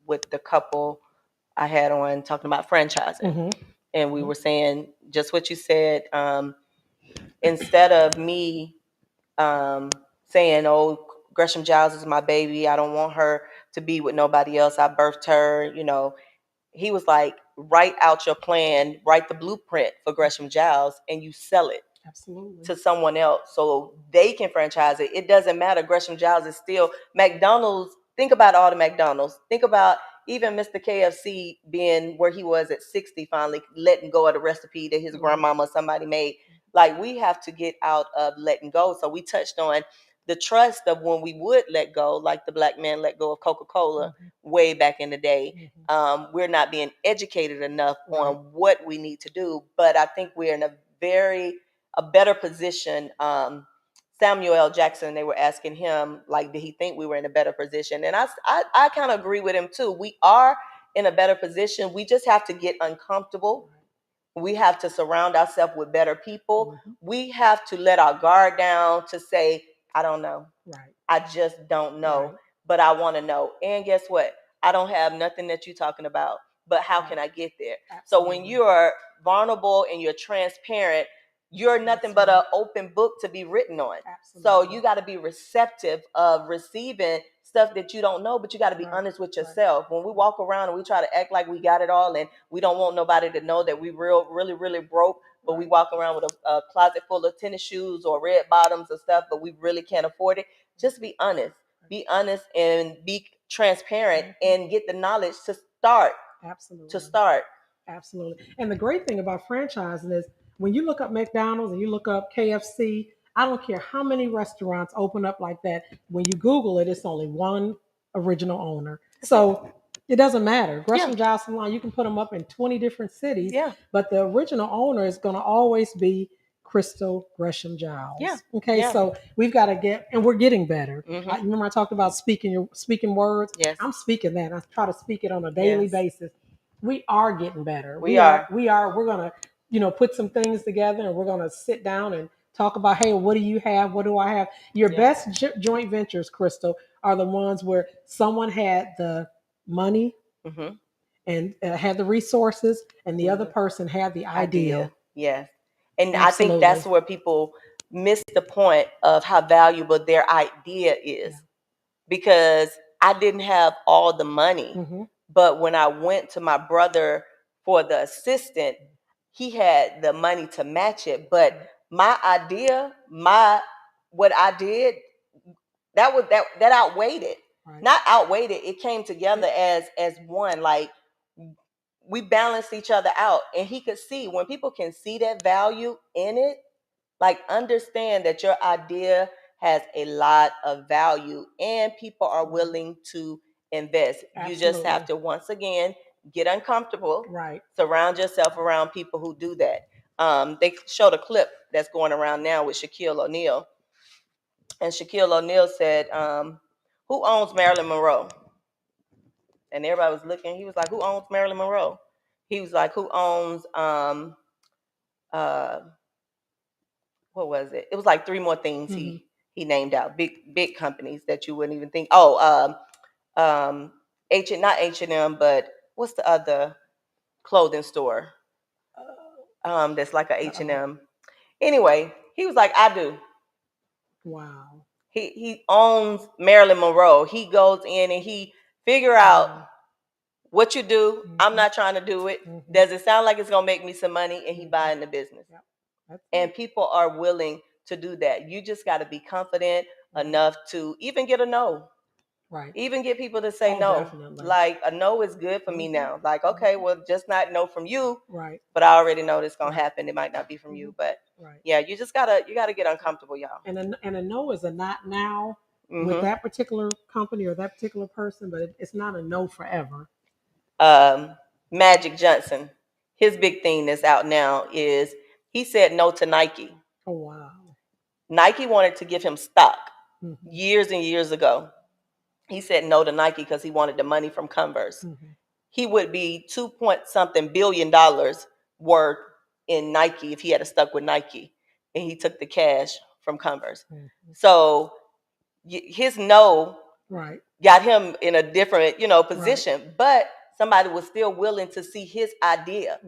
with the couple I had on talking about franchising. And we were saying just what you said. Instead of me saying, oh, Gresham Giles is my baby, I don't want her to be with nobody else, I birthed her, he was like, write out your plan, write the blueprint for Gresham Giles, and you sell it. Absolutely. To someone else so they can franchise it. It doesn't matter. Gresham Giles is still McDonald's. Think about all the McDonald's. Think about even Mr. KFC being where he was at 60, finally letting go of the recipe that his grandmama or somebody made. Like, we have to get out of letting go. So we touched on the trust of when we would let go, like the black man let go of Coca-Cola way back in the day. We're not being educated enough on what we need to do. But I think we're in a better position. Samuel L. Jackson, they were asking him, like, did he think we were in a better position? And I kind of agree with him too. We are in a better position. We just have to get uncomfortable. We have to surround ourselves with better people. We have to let our guard down to say, I don't know. I just don't know. But I want to know. And guess what? I don't have nothing that you're talking about. But how can I get there? So when you are vulnerable and you're transparent, you're nothing but an open book to be written on. So you got to be receptive of receiving stuff that you don't know, but you got to be honest with yourself. When we walk around and we try to act like we got it all and we don't want nobody to know that we really broke, but we walk around with a closet full of tennis shoes or red bottoms and stuff, but we really can't afford it. Just be honest. Be honest and be transparent and get the knowledge to start. Absolutely. And the great thing about franchising is when you look up McDonald's and you look up KFC, I don't care how many restaurants open up like that. When you Google it, it's only one original owner. So it doesn't matter. Gresham Giles Salon, you can put them up in 20 different cities, but the original owner is going to always be Crystal Gresham Giles. So we've got to get, and we're getting better. Remember I talked about speaking words? I'm speaking that. I try to speak it on a daily basis. We are getting better. We're going to, put some things together and we're going to sit down and talk about, hey, what do you have? What do I have? Your best joint ventures, Crystal, are the ones where someone had the money and had the resources and the other person had the idea. Yes. And I think that's where people miss the point of how valuable their idea is. Because I didn't have all the money. But when I went to my brother for the assistant, he had the money to match it. But my idea, what I did, that outweighed it. Not outweighed it. It came together as one. Like, we balanced each other out. And he could see, when people can see that value in it, like, understand that your idea has a lot of value and people are willing to invest. You just have to, once again, get uncomfortable. Surround yourself around people who do that. They showed a clip that's going around now with Shaquille O'Neal. And Shaquille O'Neal said, who owns Marilyn Monroe? And everybody was looking. He was like, who owns Marilyn Monroe? He was like, who owns what was it? It was like 3 more things he named out, big companies that you wouldn't even think. Not H&M, but what's the other clothing store? That's like a H&M. Anyway, he was like, I do. Wow. He owns Marilyn Monroe. He goes in and he figure out what you do. I'm not trying to do it. Does it sound like it's gonna make me some money? And he buying the business. And people are willing to do that. You just got to be confident enough to even get a no. Even get people to say no. Definitely. Like, a no is good for me now. Like, okay, well, just not no from you. But I already know this gonna happen. It might not be from you, but yeah, you gotta get uncomfortable, y'all. And a no is a not now with that particular company or that particular person, but it's not a no forever. Magic Johnson, his big thing that's out now is he said no to Nike. Oh, wow. Nike wanted to give him stock years and years ago. He said no to Nike because he wanted the money from Converse. He would be $2 billion worth in Nike if he had stuck with Nike, and he took the cash from Converse. So his no got him in a different, position, but somebody was still willing to see his idea.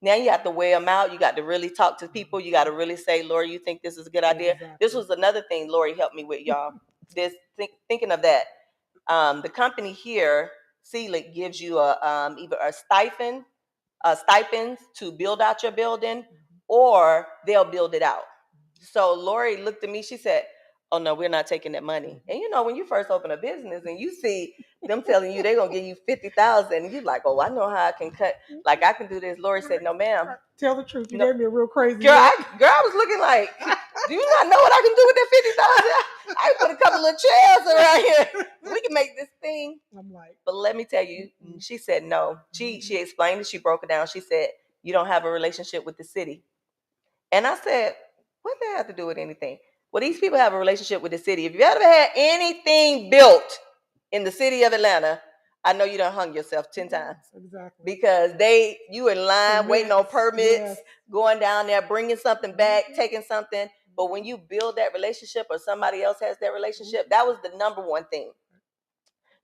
Now you have to weigh them out. You got to really talk to people. You got to really say, Lorrie, you think this is a good idea? This was another thing Lorrie helped me with, y'all. Thinking of that. The company here, Seelig, gives you either a stipends to build out your building, or they'll build it out. So Lorrie looked at me. She said, oh no, we're not taking that money. And you know, when you first open a business and you see them telling you they're gonna give you 50,000, you're like, oh, I know how I can cut. Like I can do this. Lorrie said, no, ma'am. Tell the truth. You No. gave me a real crazy Girl, look. I was looking like, do you not know what I can do with that 50,000? I put a couple of chairs around here. We can make this thing. I'm like, but let me tell you, she said no. She explained it. She broke it down. She said, you don't have a relationship with the city. And I said, what does that have to do with anything? Well, these people have a relationship with the city. If you ever had anything built in the city of Atlanta, I know you done hung yourself 10 times. Exactly. Because you in line waiting on permits, going down there, bringing something back, taking something. But when you build that relationship or somebody else has that relationship, that was the number one thing.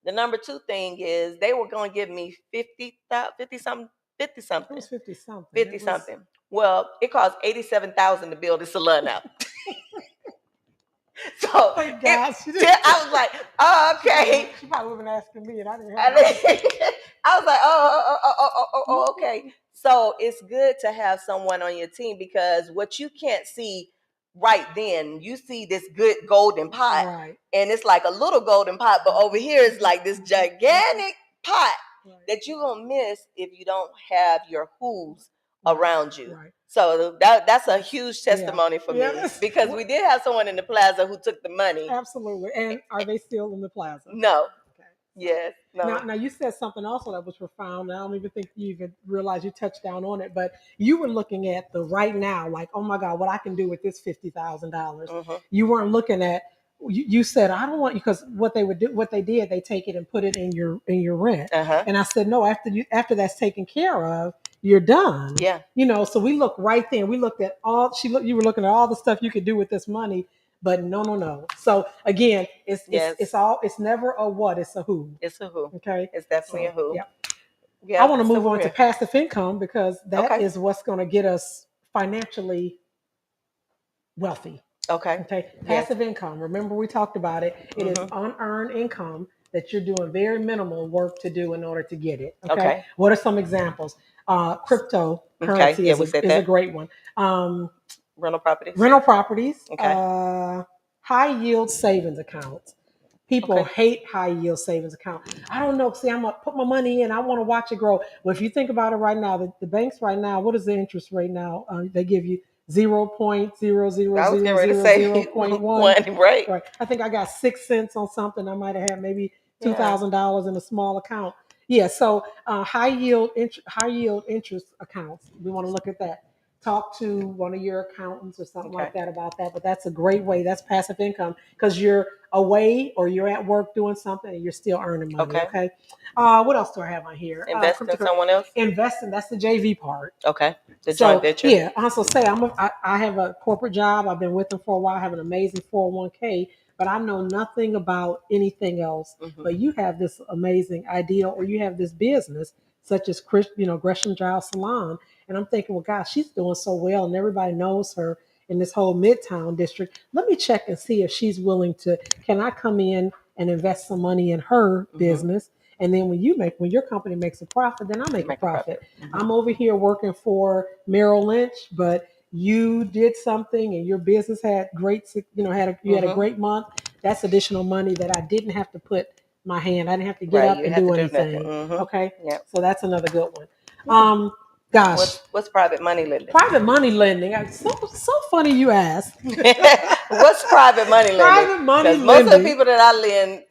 The number two thing is they were going to give me 50 something. It was 50 something. 50 something. Well, it cost 87,000 to build this salon now. So thank God I was like, oh, okay. She probably would have been asking me, and I didn't have. I was like, oh, okay. So it's good to have someone on your team because what you can't see right then, you see this good golden pot, right. And it's like a little golden pot, but over here is like this gigantic pot that you're gonna miss if you don't have your who's around you. Right. So that's a huge testimony for me because we did have someone in the plaza who took the money. Absolutely. And are they still in the plaza? No. Okay. Yes. No. Now you said something also that was profound. I don't even think you even realized you touched down on it, but you were looking at the right now, like, oh my God, what I can do with this $50,000. You weren't looking at. You said I don't want you because what they did, they take it and put it in your rent. And I said no. After that's taken care of, you're done. Yeah. You know, so we looked right there. We looked at all. You were looking at all the stuff you could do with this money. But no. So again, it's never a what, it's a who. It's a who. Okay. It's definitely a who. Yeah. I want to move on to passive income because that is what's going to get us financially wealthy. Okay. Passive income. Remember we talked about it. It is unearned income that you're doing very minimal work to do in order to get it. Okay. What are some examples? Cryptocurrency is a great one. Rental properties. High yield savings accounts. People hate high yield savings accounts. I don't know. See, I'm gonna put my money in. I want to watch it grow. Well, if you think about it right now, the banks right now, what is the interest rate now? They give you 0.00000.1. Right. I think I got 6 cents on something. I might have had maybe $2,000 in a small account. Yeah. So high yield interest accounts. We want to look at that. Talk to one of your accountants or something like that about that. But that's a great way. That's passive income because you're away or you're at work doing something and you're still earning money. Okay. What else do I have on here? Invest in someone else. Investing. That's the JV part. Okay. The joint venture. Yeah. Also say I have a corporate job. I've been with them for a while. I have an amazing 401k, but I know nothing about anything else. But you have this amazing idea or you have this business such as Gresham Giles Salon. And I'm thinking, well, gosh, she's doing so well and everybody knows her in this whole Midtown district. Let me check and see if she's willing to, can I come in and invest some money in her business? And then when your company makes a profit, then I make a profit. I'm over here working for Merrill Lynch, but you did something and your business had great, you had a great month. That's additional money that I didn't have to put my hand. I didn't have to get up and do anything. Okay. Yep. So that's another good one. Gosh, what's private money lending? Private money lending. So funny you asked. What's private money lending? Private money lending. Most of the people that I lend.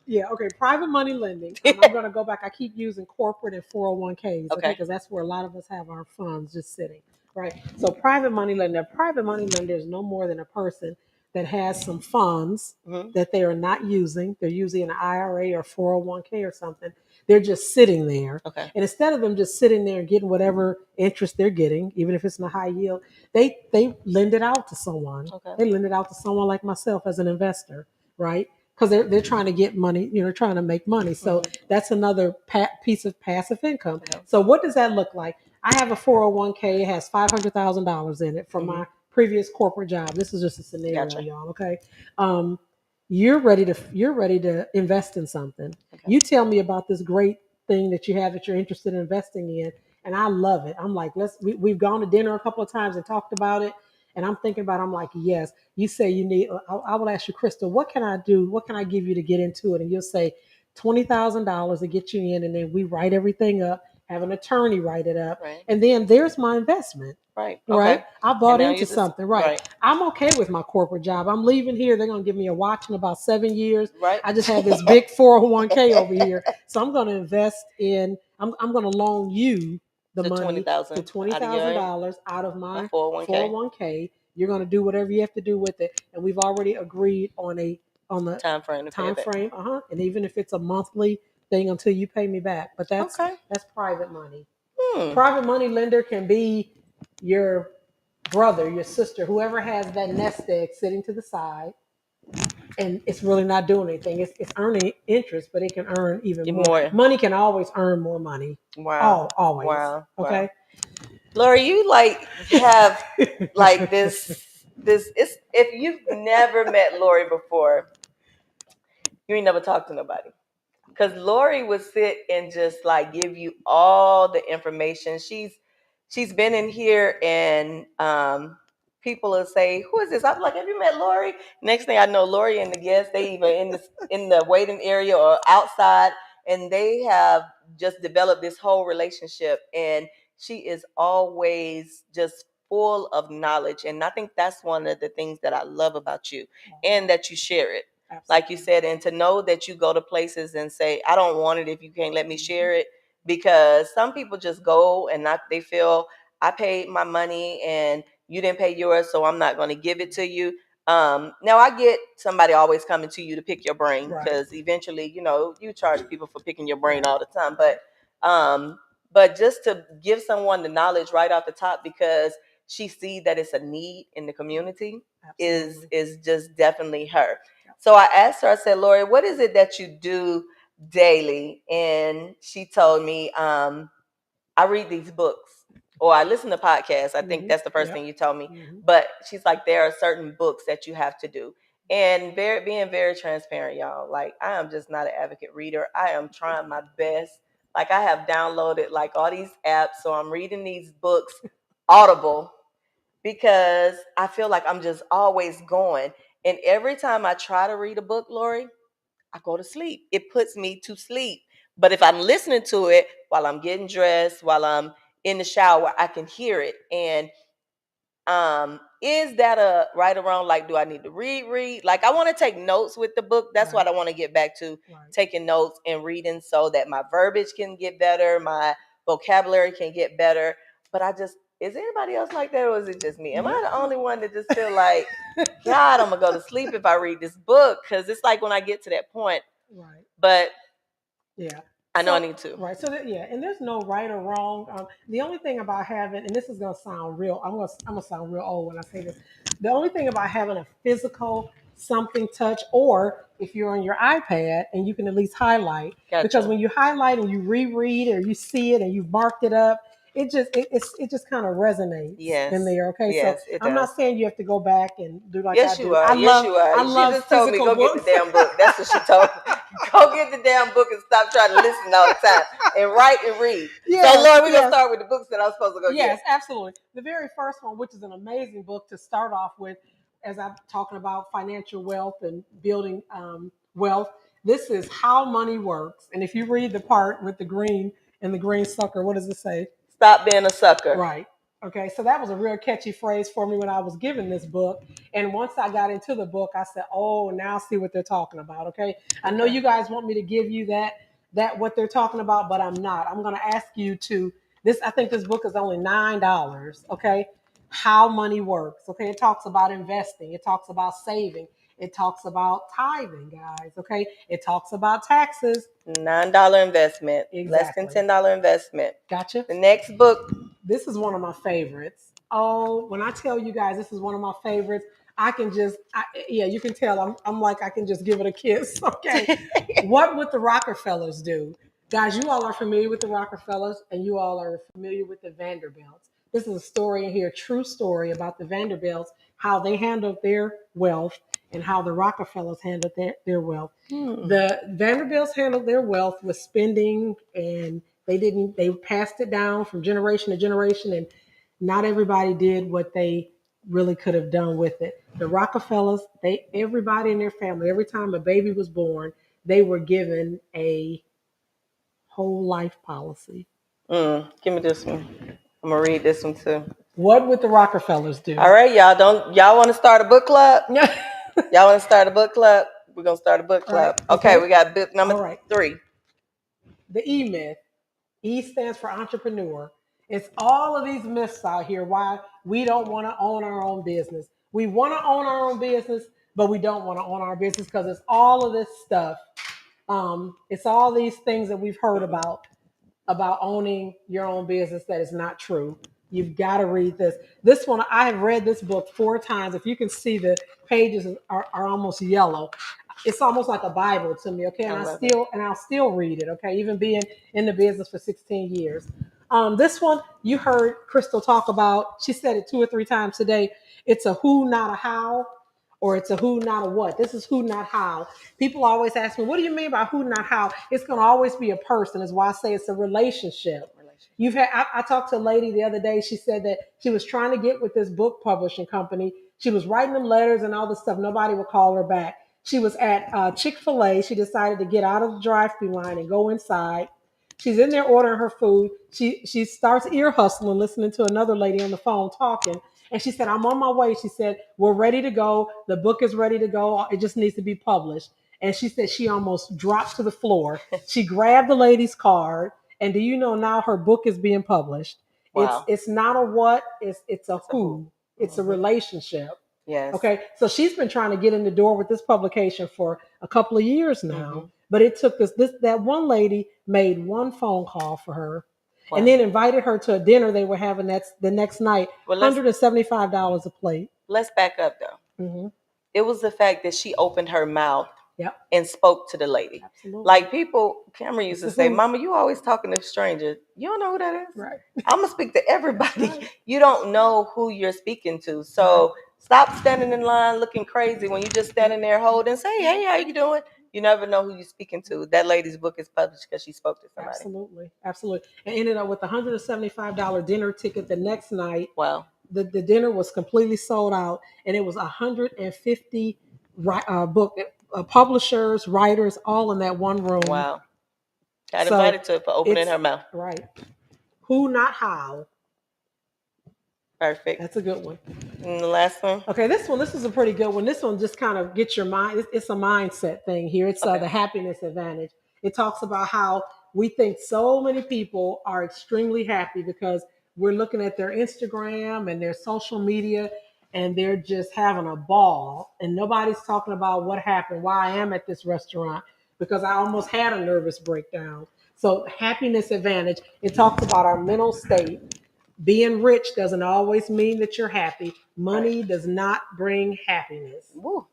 Yeah. Okay. Private money lending. I'm going to go back. I keep using corporate and 401ks. Okay. Because that's where a lot of us have our funds just sitting. Right. So private money lender. Private money lender is no more than a person that has some funds that they are not using. They're using an IRA or 401k or something. They're just sitting there. Okay. And instead of them just sitting there and getting whatever interest they're getting, even if it's in a high yield, they lend it out to someone. Okay. They lend it out to someone like myself as an investor, right? Because they're trying to get money, trying to make money. So that's another piece of passive income. Okay. So what does that look like? I have a 401k. It has $500,000 in it from my previous corporate job. This is just a scenario, y'all. Okay. You're ready to invest in something. Okay. You tell me about this great thing that you have that you're interested in investing in, and I love it. I'm like, we've gone to dinner a couple of times and talked about it, And I'm thinking about, I'm like, yes, you say you need, I will ask you, Crystal, what can I do? What can I give you to get into it? And you'll say $20,000 to get you in. And then we write everything up, have an attorney write it up. Right. And then there's my investment. Right. Right. Okay. I And bought now into you just something. Right. I'm okay with my corporate job. I'm leaving here. They're going to give me a watch in about 7 years. Right. I just have this big 401k over here. So I'm going to invest in, I'm going to loan you the money, the $20,000 out of my 401k. You're going to do whatever you have to do with it. And we've already agreed on the time frame. And even if it's a monthly thing until you pay me back. But that's private money. Private money lender can be your brother, your sister, whoever has that nest egg sitting to the side, and it's really not doing anything. It's earning interest, but it can earn even more. Money can always earn more money. Wow. Always. Wow. Okay. Wow. Lorri, you like have like this it's if you've never met Lorri before, you ain't never talked to nobody. Because Lorri would sit and just like give you all the information. She's been in here and people will say, "Who is this?" I'm like, "Have you met Lorri?" Next thing I know, Lorri and the guests, they either in the waiting area or outside, and they have just developed this whole relationship. And she is always just full of knowledge. And I think that's one of the things that I love about you, and that you share it. Absolutely. Like you said, and to know that you go to places and say, I don't want it if you can't let me share it, because some people just go and they feel I paid my money and you didn't pay yours, so I'm not going to give it to you. Now I get somebody always coming to you to pick your brain, because eventually, you charge people for picking your brain all the time. But just to give someone the knowledge right off the top, because she sees that it's a need in the community, is just definitely her. So I asked her, I said, Lorri, what is it that you do daily? And she told me, I read these books, or I listen to podcasts. I think that's the first thing you told me. But she's like, there are certain books that you have to do. And being very transparent, y'all, like I am just not an advocate reader. I am trying my best. Like I have downloaded like all these apps. So I'm reading these books Audible, because I feel like I'm just always going. And every time I try to read a book, Lorri, I go to sleep. It puts me to sleep. But if I'm listening to it while I'm getting dressed, while I'm in the shower, I can hear it. And is that a right or wrong? Like, do I need to read? Like, I want to take notes with the book. That's what I want to get back to, taking notes and reading, so that my verbiage can get better, my vocabulary can get better. But is anybody else like that, or is it just me? Am I the only one that just feel like, God, I'm gonna go to sleep if I read this book? Because it's like when I get to that point. Right. But yeah. I know I need to. Right. So and there's no right or wrong. The only thing about having, and this is gonna sound real, I'm gonna sound real old when I say this. The only thing about having a physical something touch, or if you're on your iPad and you can at least highlight, because when you highlight and you reread or you see it and you've marked it up, it just kind of resonates in there. Okay. Yes, so I'm not saying you have to go back and do like yes, I you do. are. I yes, you are. I love just told me, go books. get the damn book. That's what she told me. Go get the damn book and stop trying to listen all the time and write and read. Yes, so, Lord, we're going to start with the books that I'm supposed to go get. Yes, absolutely. The very first one, which is an amazing book to start off with, as I'm talking about financial wealth and building wealth, this is How Money Works. And if you read the part with the green and the green sucker, what does it say? Stop being a sucker. Right. Okay, so that was a real catchy phrase for me when I was given this book. And once I got into the book, I said, oh, now I see what they're talking about. Okay. I know you guys want me to give you that what they're talking about, but I'm not. I'm going to ask you to I think this book is only $9. Okay. How Money Works. Okay. It talks about investing. It talks about saving. It talks about tithing, guys. Okay. It talks about taxes. $9 investment. Exactly. Less than $10 investment. Gotcha. The next book. This is one of my favorites. Oh, when I tell you guys this is one of my favorites, I can just, you can tell I'm like, I can just give it a kiss. Okay. What would the Rockefellers do? Guys, you all are familiar with the Rockefellers, and you all are familiar with the Vanderbilts. This is a story in here, true story about the Vanderbilts, how they handled their wealth and how the Rockefellers handled their wealth. The Vanderbilts handled their wealth with spending, and they passed it down from generation to generation, and not everybody did what they really could have done with it. The Rockefellers, everybody in their family, every time a baby was born, they were given a whole life policy. Give me this one. I'm gonna read this one too. What would the Rockefellers do? All right, y'all want to start a book club? Y'all want to start a book club? We're gonna start a book club. Right. Okay. We got book number 3. The E myth. E stands for entrepreneur. It's all of these myths out here why we don't want to own our own business. We want to own our own business, but we don't want to own our business because it's all of this stuff. It's all these things that we've heard about owning your own business that is not true. You've got to read this. This one, I have read this book 4 times. If you can see, the pages are almost yellow. It's almost like a Bible to me. Okay, and I'll still read it. Okay, even being in the business for 16 years. This one you heard Crystal talk about. She said it 2 or 3 times today. It's a who, not a how, or it's a who, not a what. This is who, not how. People always ask me, what do you mean by who, not how? It's going to always be a person, is why I say it's a relationship. I talked to a lady the other day. She said that she was trying to get with this book publishing company. She was writing them letters and all this stuff. Nobody would call her back. She was at Chick-fil-A. She decided to get out of the drive-thru line and go inside. She's in there ordering her food. She starts ear hustling, listening to another lady on the phone talking. And she said, I'm on my way. She said, we're ready to go. The book is ready to go. It just needs to be published. And she said she almost dropped to the floor. She grabbed the lady's card. And do you know now her book is being published? Wow. It's not a what, it's a who. It's a relationship. Yes. Okay. So she's been trying to get in the door with this publication for a couple of years now. But it took that one lady made one phone call for her. Wow. And then invited her to a dinner they were having the next night. $175 a plate. Let's back up though. It was the fact that she opened her mouth and spoke to the lady. Absolutely. Like Cameron used to say, Mama, you always talking to strangers. You don't know who that is? Right. I'm going to speak to everybody. Right. You don't know who you're speaking to. So stop standing in line looking crazy when you just standing there holding, say, hey, how you doing? You never know who you're speaking to. That lady's book is published because she spoke to somebody. Absolutely. Absolutely. And ended up with a $175 dinner ticket the next night. Wow. The dinner was completely sold out, and it was 150 publishers, writers, all in that one room. Wow. Got invited to it for opening her mouth. Right. Who, not how. Perfect. That's a good one. And the last one? Okay, this is a pretty good one. This one just kind of gets your mind. It's a mindset thing here. It's the happiness advantage. It talks about how we think so many people are extremely happy because we're looking at their Instagram and their social media and they're just having a ball. And nobody's talking about what happened, why I am at this restaurant, because I almost had a nervous breakdown. So happiness advantage, it talks about our mental state. Being rich doesn't always mean that you're happy. Money does not bring happiness. Woo.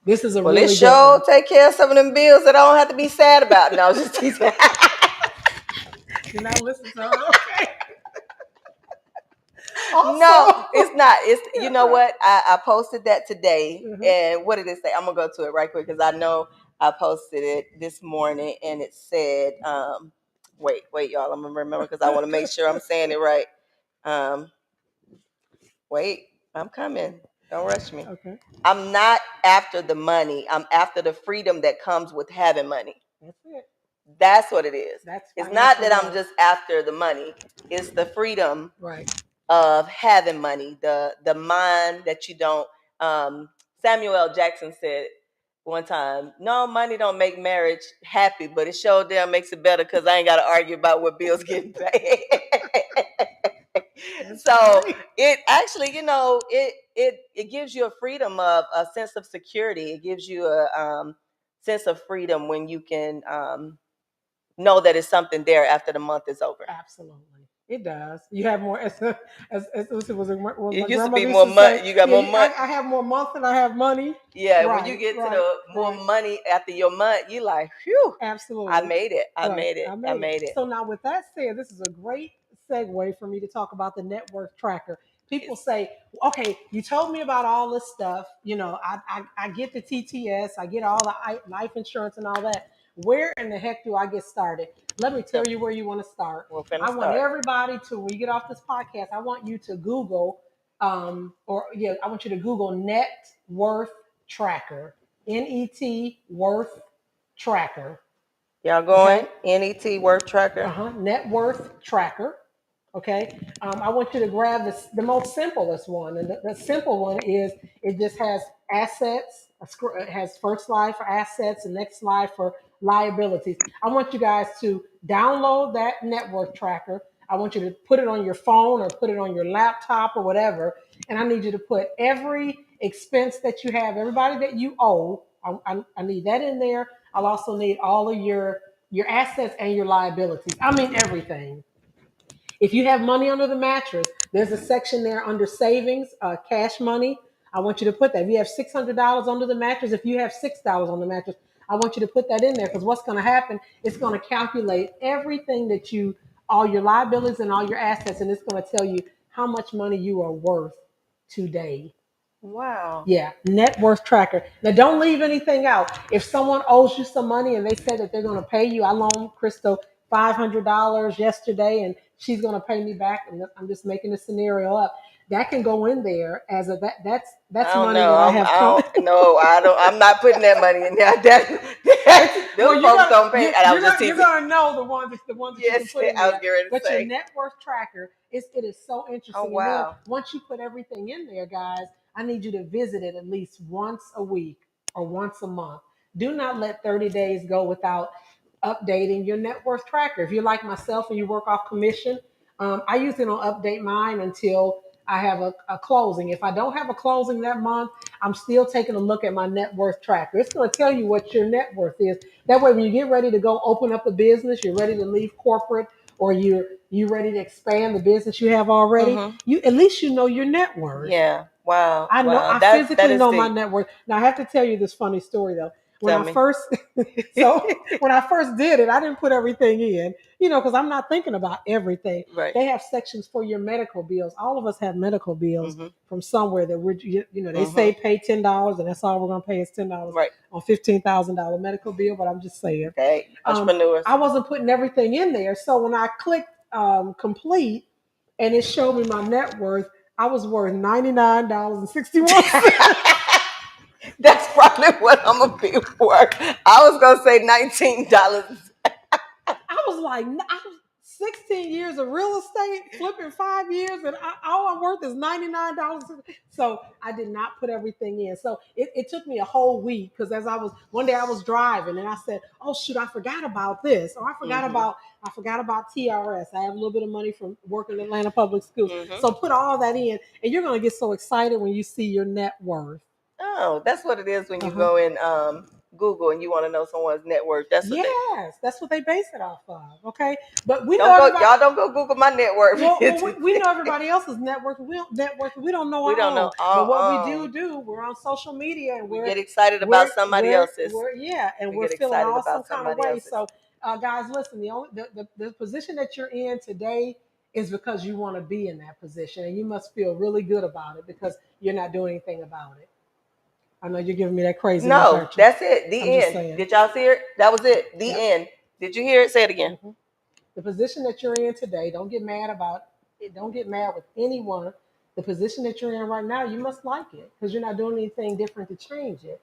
This is a well, really it sure take care of some of them bills that I don't have to be sad about. No, just teasing. You're not listening to her, okay? Also, no, it's not. It's you know what? I posted that today, and what did it say? I'm gonna go to it right quick because I know I posted it this morning, and it said, wait, y'all. I'm gonna remember because I want to make sure I'm saying it right. Wait, I'm coming. Don't rush me. Okay. I'm not after the money. I'm after the freedom that comes with having money. That's it. That's what it is. It's not that I'm just after the money. It's the freedom of having money. The mind that you don't. Samuel L. Jackson said one time, no, money don't make marriage happy, but it sure damn makes it better because I ain't got to argue about what bills getting paid. So it actually, it gives you a freedom of a sense of security. It gives you a sense of freedom when you can know that it's something there after the month is over. Absolutely. It does. You have more. It used to be more money. You got more money. I have more month than I have money. Yeah. When you get to the more money after your month, you're like, phew. Absolutely. I made it. I made it. So now, with that said, this is a great segue for me to talk about the net worth tracker. People say, okay, you told me about all this stuff. I get the TTS, I get all the life insurance and all that. Where in the heck do I get started? Let me tell you where you want to start. I want everybody to, when you get off this podcast, I want you to Google I want you to Google net worth tracker, NET worth tracker. Y'all going? NET worth tracker. Net worth tracker. Okay. I want you to grab the most simplest one, and the simple one is it just has assets. It has first slide for assets and next slide for liabilities. I want you guys to download that net worth tracker. I want you to put it on your phone or put it on your laptop or whatever, and I need you to put every expense that you have, everybody that you owe. I need that in there. I'll also need all of your assets and your liabilities. I mean everything. If you have money under the mattress, there's a section there under savings, cash money. I want you to put that. If you have $600 under the mattress, if you have $6 on the mattress, I want you to put that in there because what's going to happen? It's going to calculate everything that all your liabilities and all your assets, and it's going to tell you how much money you are worth today. Wow. Yeah, net worth tracker. Now, don't leave anything out. If someone owes you some money and they said that they're going to pay you, I loaned Crystal $500 yesterday, and she's going to pay me back. And I'm just making a scenario up. That can go in there as a that's I don't money know. that I have. I don't. I'm not putting that money in there. Those folks don't pay. And I was just you're teasing. gonna know the ones that Yes, you can put in I was there. getting ready to But say. your net worth tracker it is so interesting. Oh, And then wow. once you put everything in there, guys, I need you to visit it at least once a week or once a month. Do not let 30 days go without updating your net worth tracker. If you're like myself and you work off commission, I usually don't update mine until I have a closing. If I don't have a closing that month, I'm still taking a look at my net worth tracker. It's going to tell you what your net worth is. That way, when you get ready to go open up a business, you're ready to leave corporate, or you ready to expand the business you have already. You at least you know your net worth. Yeah. Wow. I know. Wow. I physically know my net worth. Now I have to tell you this funny story though. When Tell I me. first, when I first did it, I didn't put everything in, because I'm not thinking about everything. Right. They have sections for your medical bills. All of us have medical bills from somewhere that they say pay $10, and that's all we're gonna pay is $10 Right. on $15,000 medical bill. But I'm just saying, Okay, entrepreneurs. I wasn't putting everything in there. So when I clicked complete, and it showed me my net worth, I was worth $99.61. That's probably what I'm gonna be worth. I was gonna say $19. I was like, I was 16 years of real estate, flipping 5 years, and all I'm worth is $99. So I did not put everything in. So it took me a whole week because one day I was driving and I said, oh shoot, I forgot about this, or I forgot about TRS. I have a little bit of money from working in Atlanta Public Schools. So put all that in, and you're gonna get so excited when you see your net worth. Oh, that's what it is when you go in Google and you want to know someone's net worth. That's what that's what they base it off of. Okay, but we y'all don't go Google my net worth. Well, we know everybody else's net worth. We don't know our own. But what we do, we're on social media and we get excited about somebody else's. We're feeling awesome kind of way. So, guys, listen. The position that you're in today is because you want to be in that position, and you must feel really good about it because you're not doing anything about it. I know you're giving me that crazy. No, that's it. The end. Did y'all see it? That was it. The end. Did you hear it? Say it again. The position that you're in today, don't get mad about it. Don't get mad with anyone. The position that you're in right now, you must like it because you're not doing anything different to change it.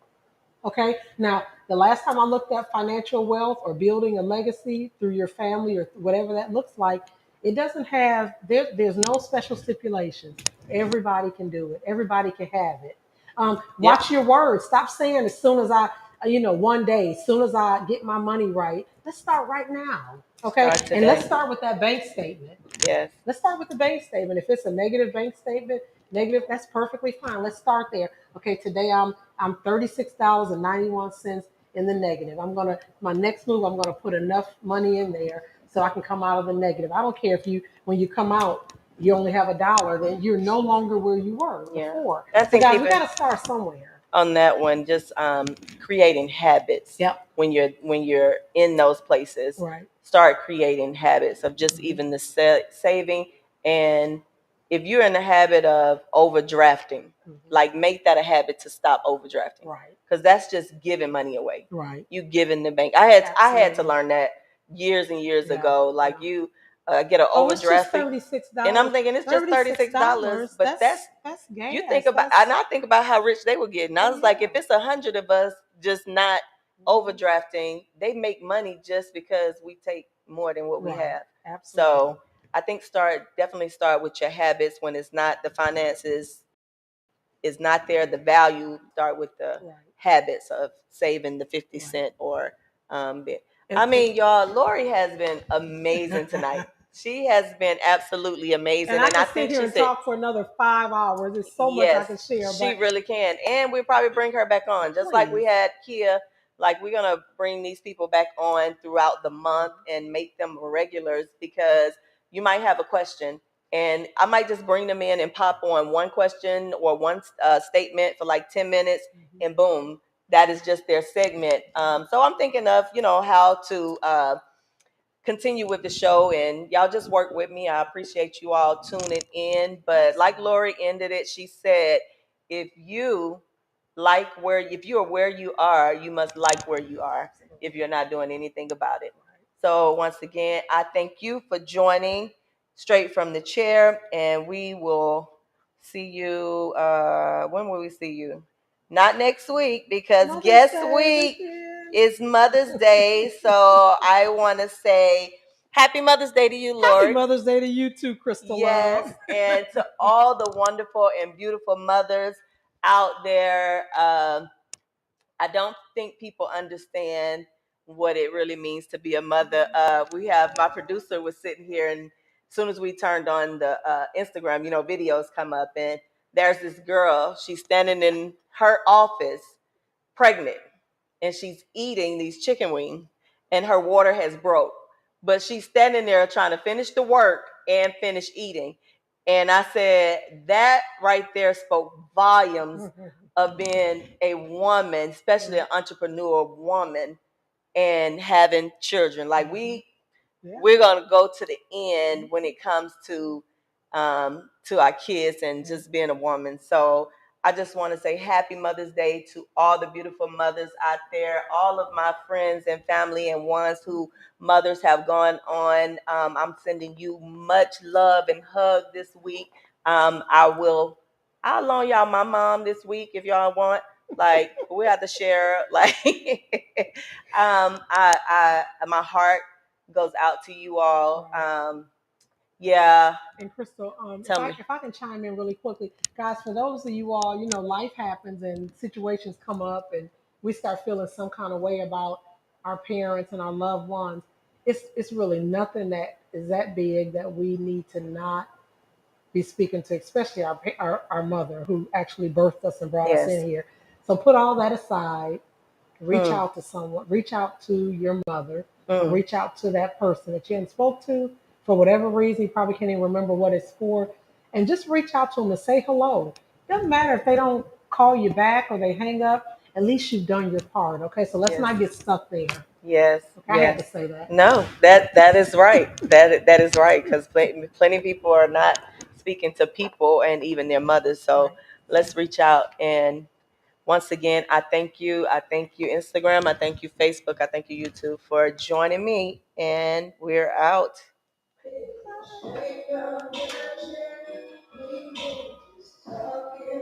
Okay. Now, the last time I looked at financial wealth or building a legacy through your family or whatever that looks like, it doesn't have, there's no special stipulations. Everybody can do it. Everybody can have it. Watch your words. Stop saying as soon as one day, as soon as I get my money right. Let's start right now. Okay. And let's start with that bank statement. Yes. Let's start with the bank statement. If it's a negative bank statement, that's perfectly fine. Let's start there. Okay, today I'm $36.91 in the negative. My next move, I'm gonna put enough money in there so I can come out of the negative. I don't care if when you come out, you only have $1, then you're no longer where you were before. So guys, we gotta start somewhere. On that one, just creating habits. Yep. When you're in those places, right. Start creating habits of just even the saving. And if you're in the habit of overdrafting, like make that a habit to stop overdrafting. Right. Because that's just giving money away. Right. You giving the bank. I had to learn that years and years ago. Like get an Oh, it's just overdraft. And I'm $36. thinking it's just $36, $36. but That's you think gas. about, That's and I think about how rich they were getting. I oh was like, if yeah. it's 100 of us just not Mhm. overdrafting, they make money just because we take more than what we Right. have. Absolutely. So I think definitely start with your habits when it's not the finances is not there, the value. Start with the Right. habits of saving the 50 Right. cent or bit. I And mean, y'all, Lorrie has been amazing tonight. She has been absolutely amazing. and I And I can sit think here she and said, talk for another 5 hours. There's so much I yes, can share, she but really can. And we'll probably bring her back on. Just like we please. had Kia, like we're gonna bring these people back on throughout the month and make them regulars because you might have a question. And I might just bring them in and pop on one question or one statement for like 10 minutes Mhm. and boom, that is just their segment. So I'm thinking of, how to continue with the show, and y'all just work with me. I appreciate you all tuning in. But like Lorrie ended it, she said, if you if you are where you are, you must like where you are if you're not doing anything about it. So once again, I thank you for joining straight from the chair, and we will see you. When will we see you? Not next week, because Mother's guess Day week weekend. is Mother's Day. So I want to say Happy Mother's Day to you, Happy Lori. Mother's Day to you too, Crystal Yes, Love. and to all the wonderful and beautiful mothers out there. I don't think people understand what it really means to be a mother. We have my producer was sitting here, and as soon as we turned on the Instagram, videos come up, and there's this girl. She's standing in her office, pregnant, and she's eating these chicken wings, and her water has broke, but she's standing there trying to finish the work and finish eating. And I said that right there spoke volumes of being a woman, especially an entrepreneur woman, and having children. Like Yeah. we're gonna go to the end when it comes to our kids and just being a woman. So I just want to say happy Mother's Day to all the beautiful mothers out there, all of my friends and family and ones who mothers have gone on. I'm sending you much love and hug this week. I'll loan y'all my mom this week if y'all want. Like we have to share. Like, my heart goes out to you all. Yeah, And Crystal, tell me. if I can chime in really quickly, guys, for those of you all, life happens and situations come up, and we start feeling some kind of way about our parents and our loved ones. It's really nothing that is that big that we need to not be speaking to, especially our mother who actually birthed us and brought us Yes. in here. So put all that aside, reach Mm, out to someone, reach out to your mother, mm. reach out to that person that you hadn't spoke to for whatever reason. You probably can't even remember what it's for, and just reach out to them and say hello. Doesn't matter if they don't call you back or they hang up. At least you've done your part. Okay, so let's Yes. not get stuck there. Yes. Okay, I had Yes. to say that. No, that is right. That is right, because plenty of people are not speaking to people and even their mothers. So Right. let's reach out. And once again, I thank you. I thank you, Instagram. I thank you, Facebook. I thank you, YouTube, for joining me. And we're out.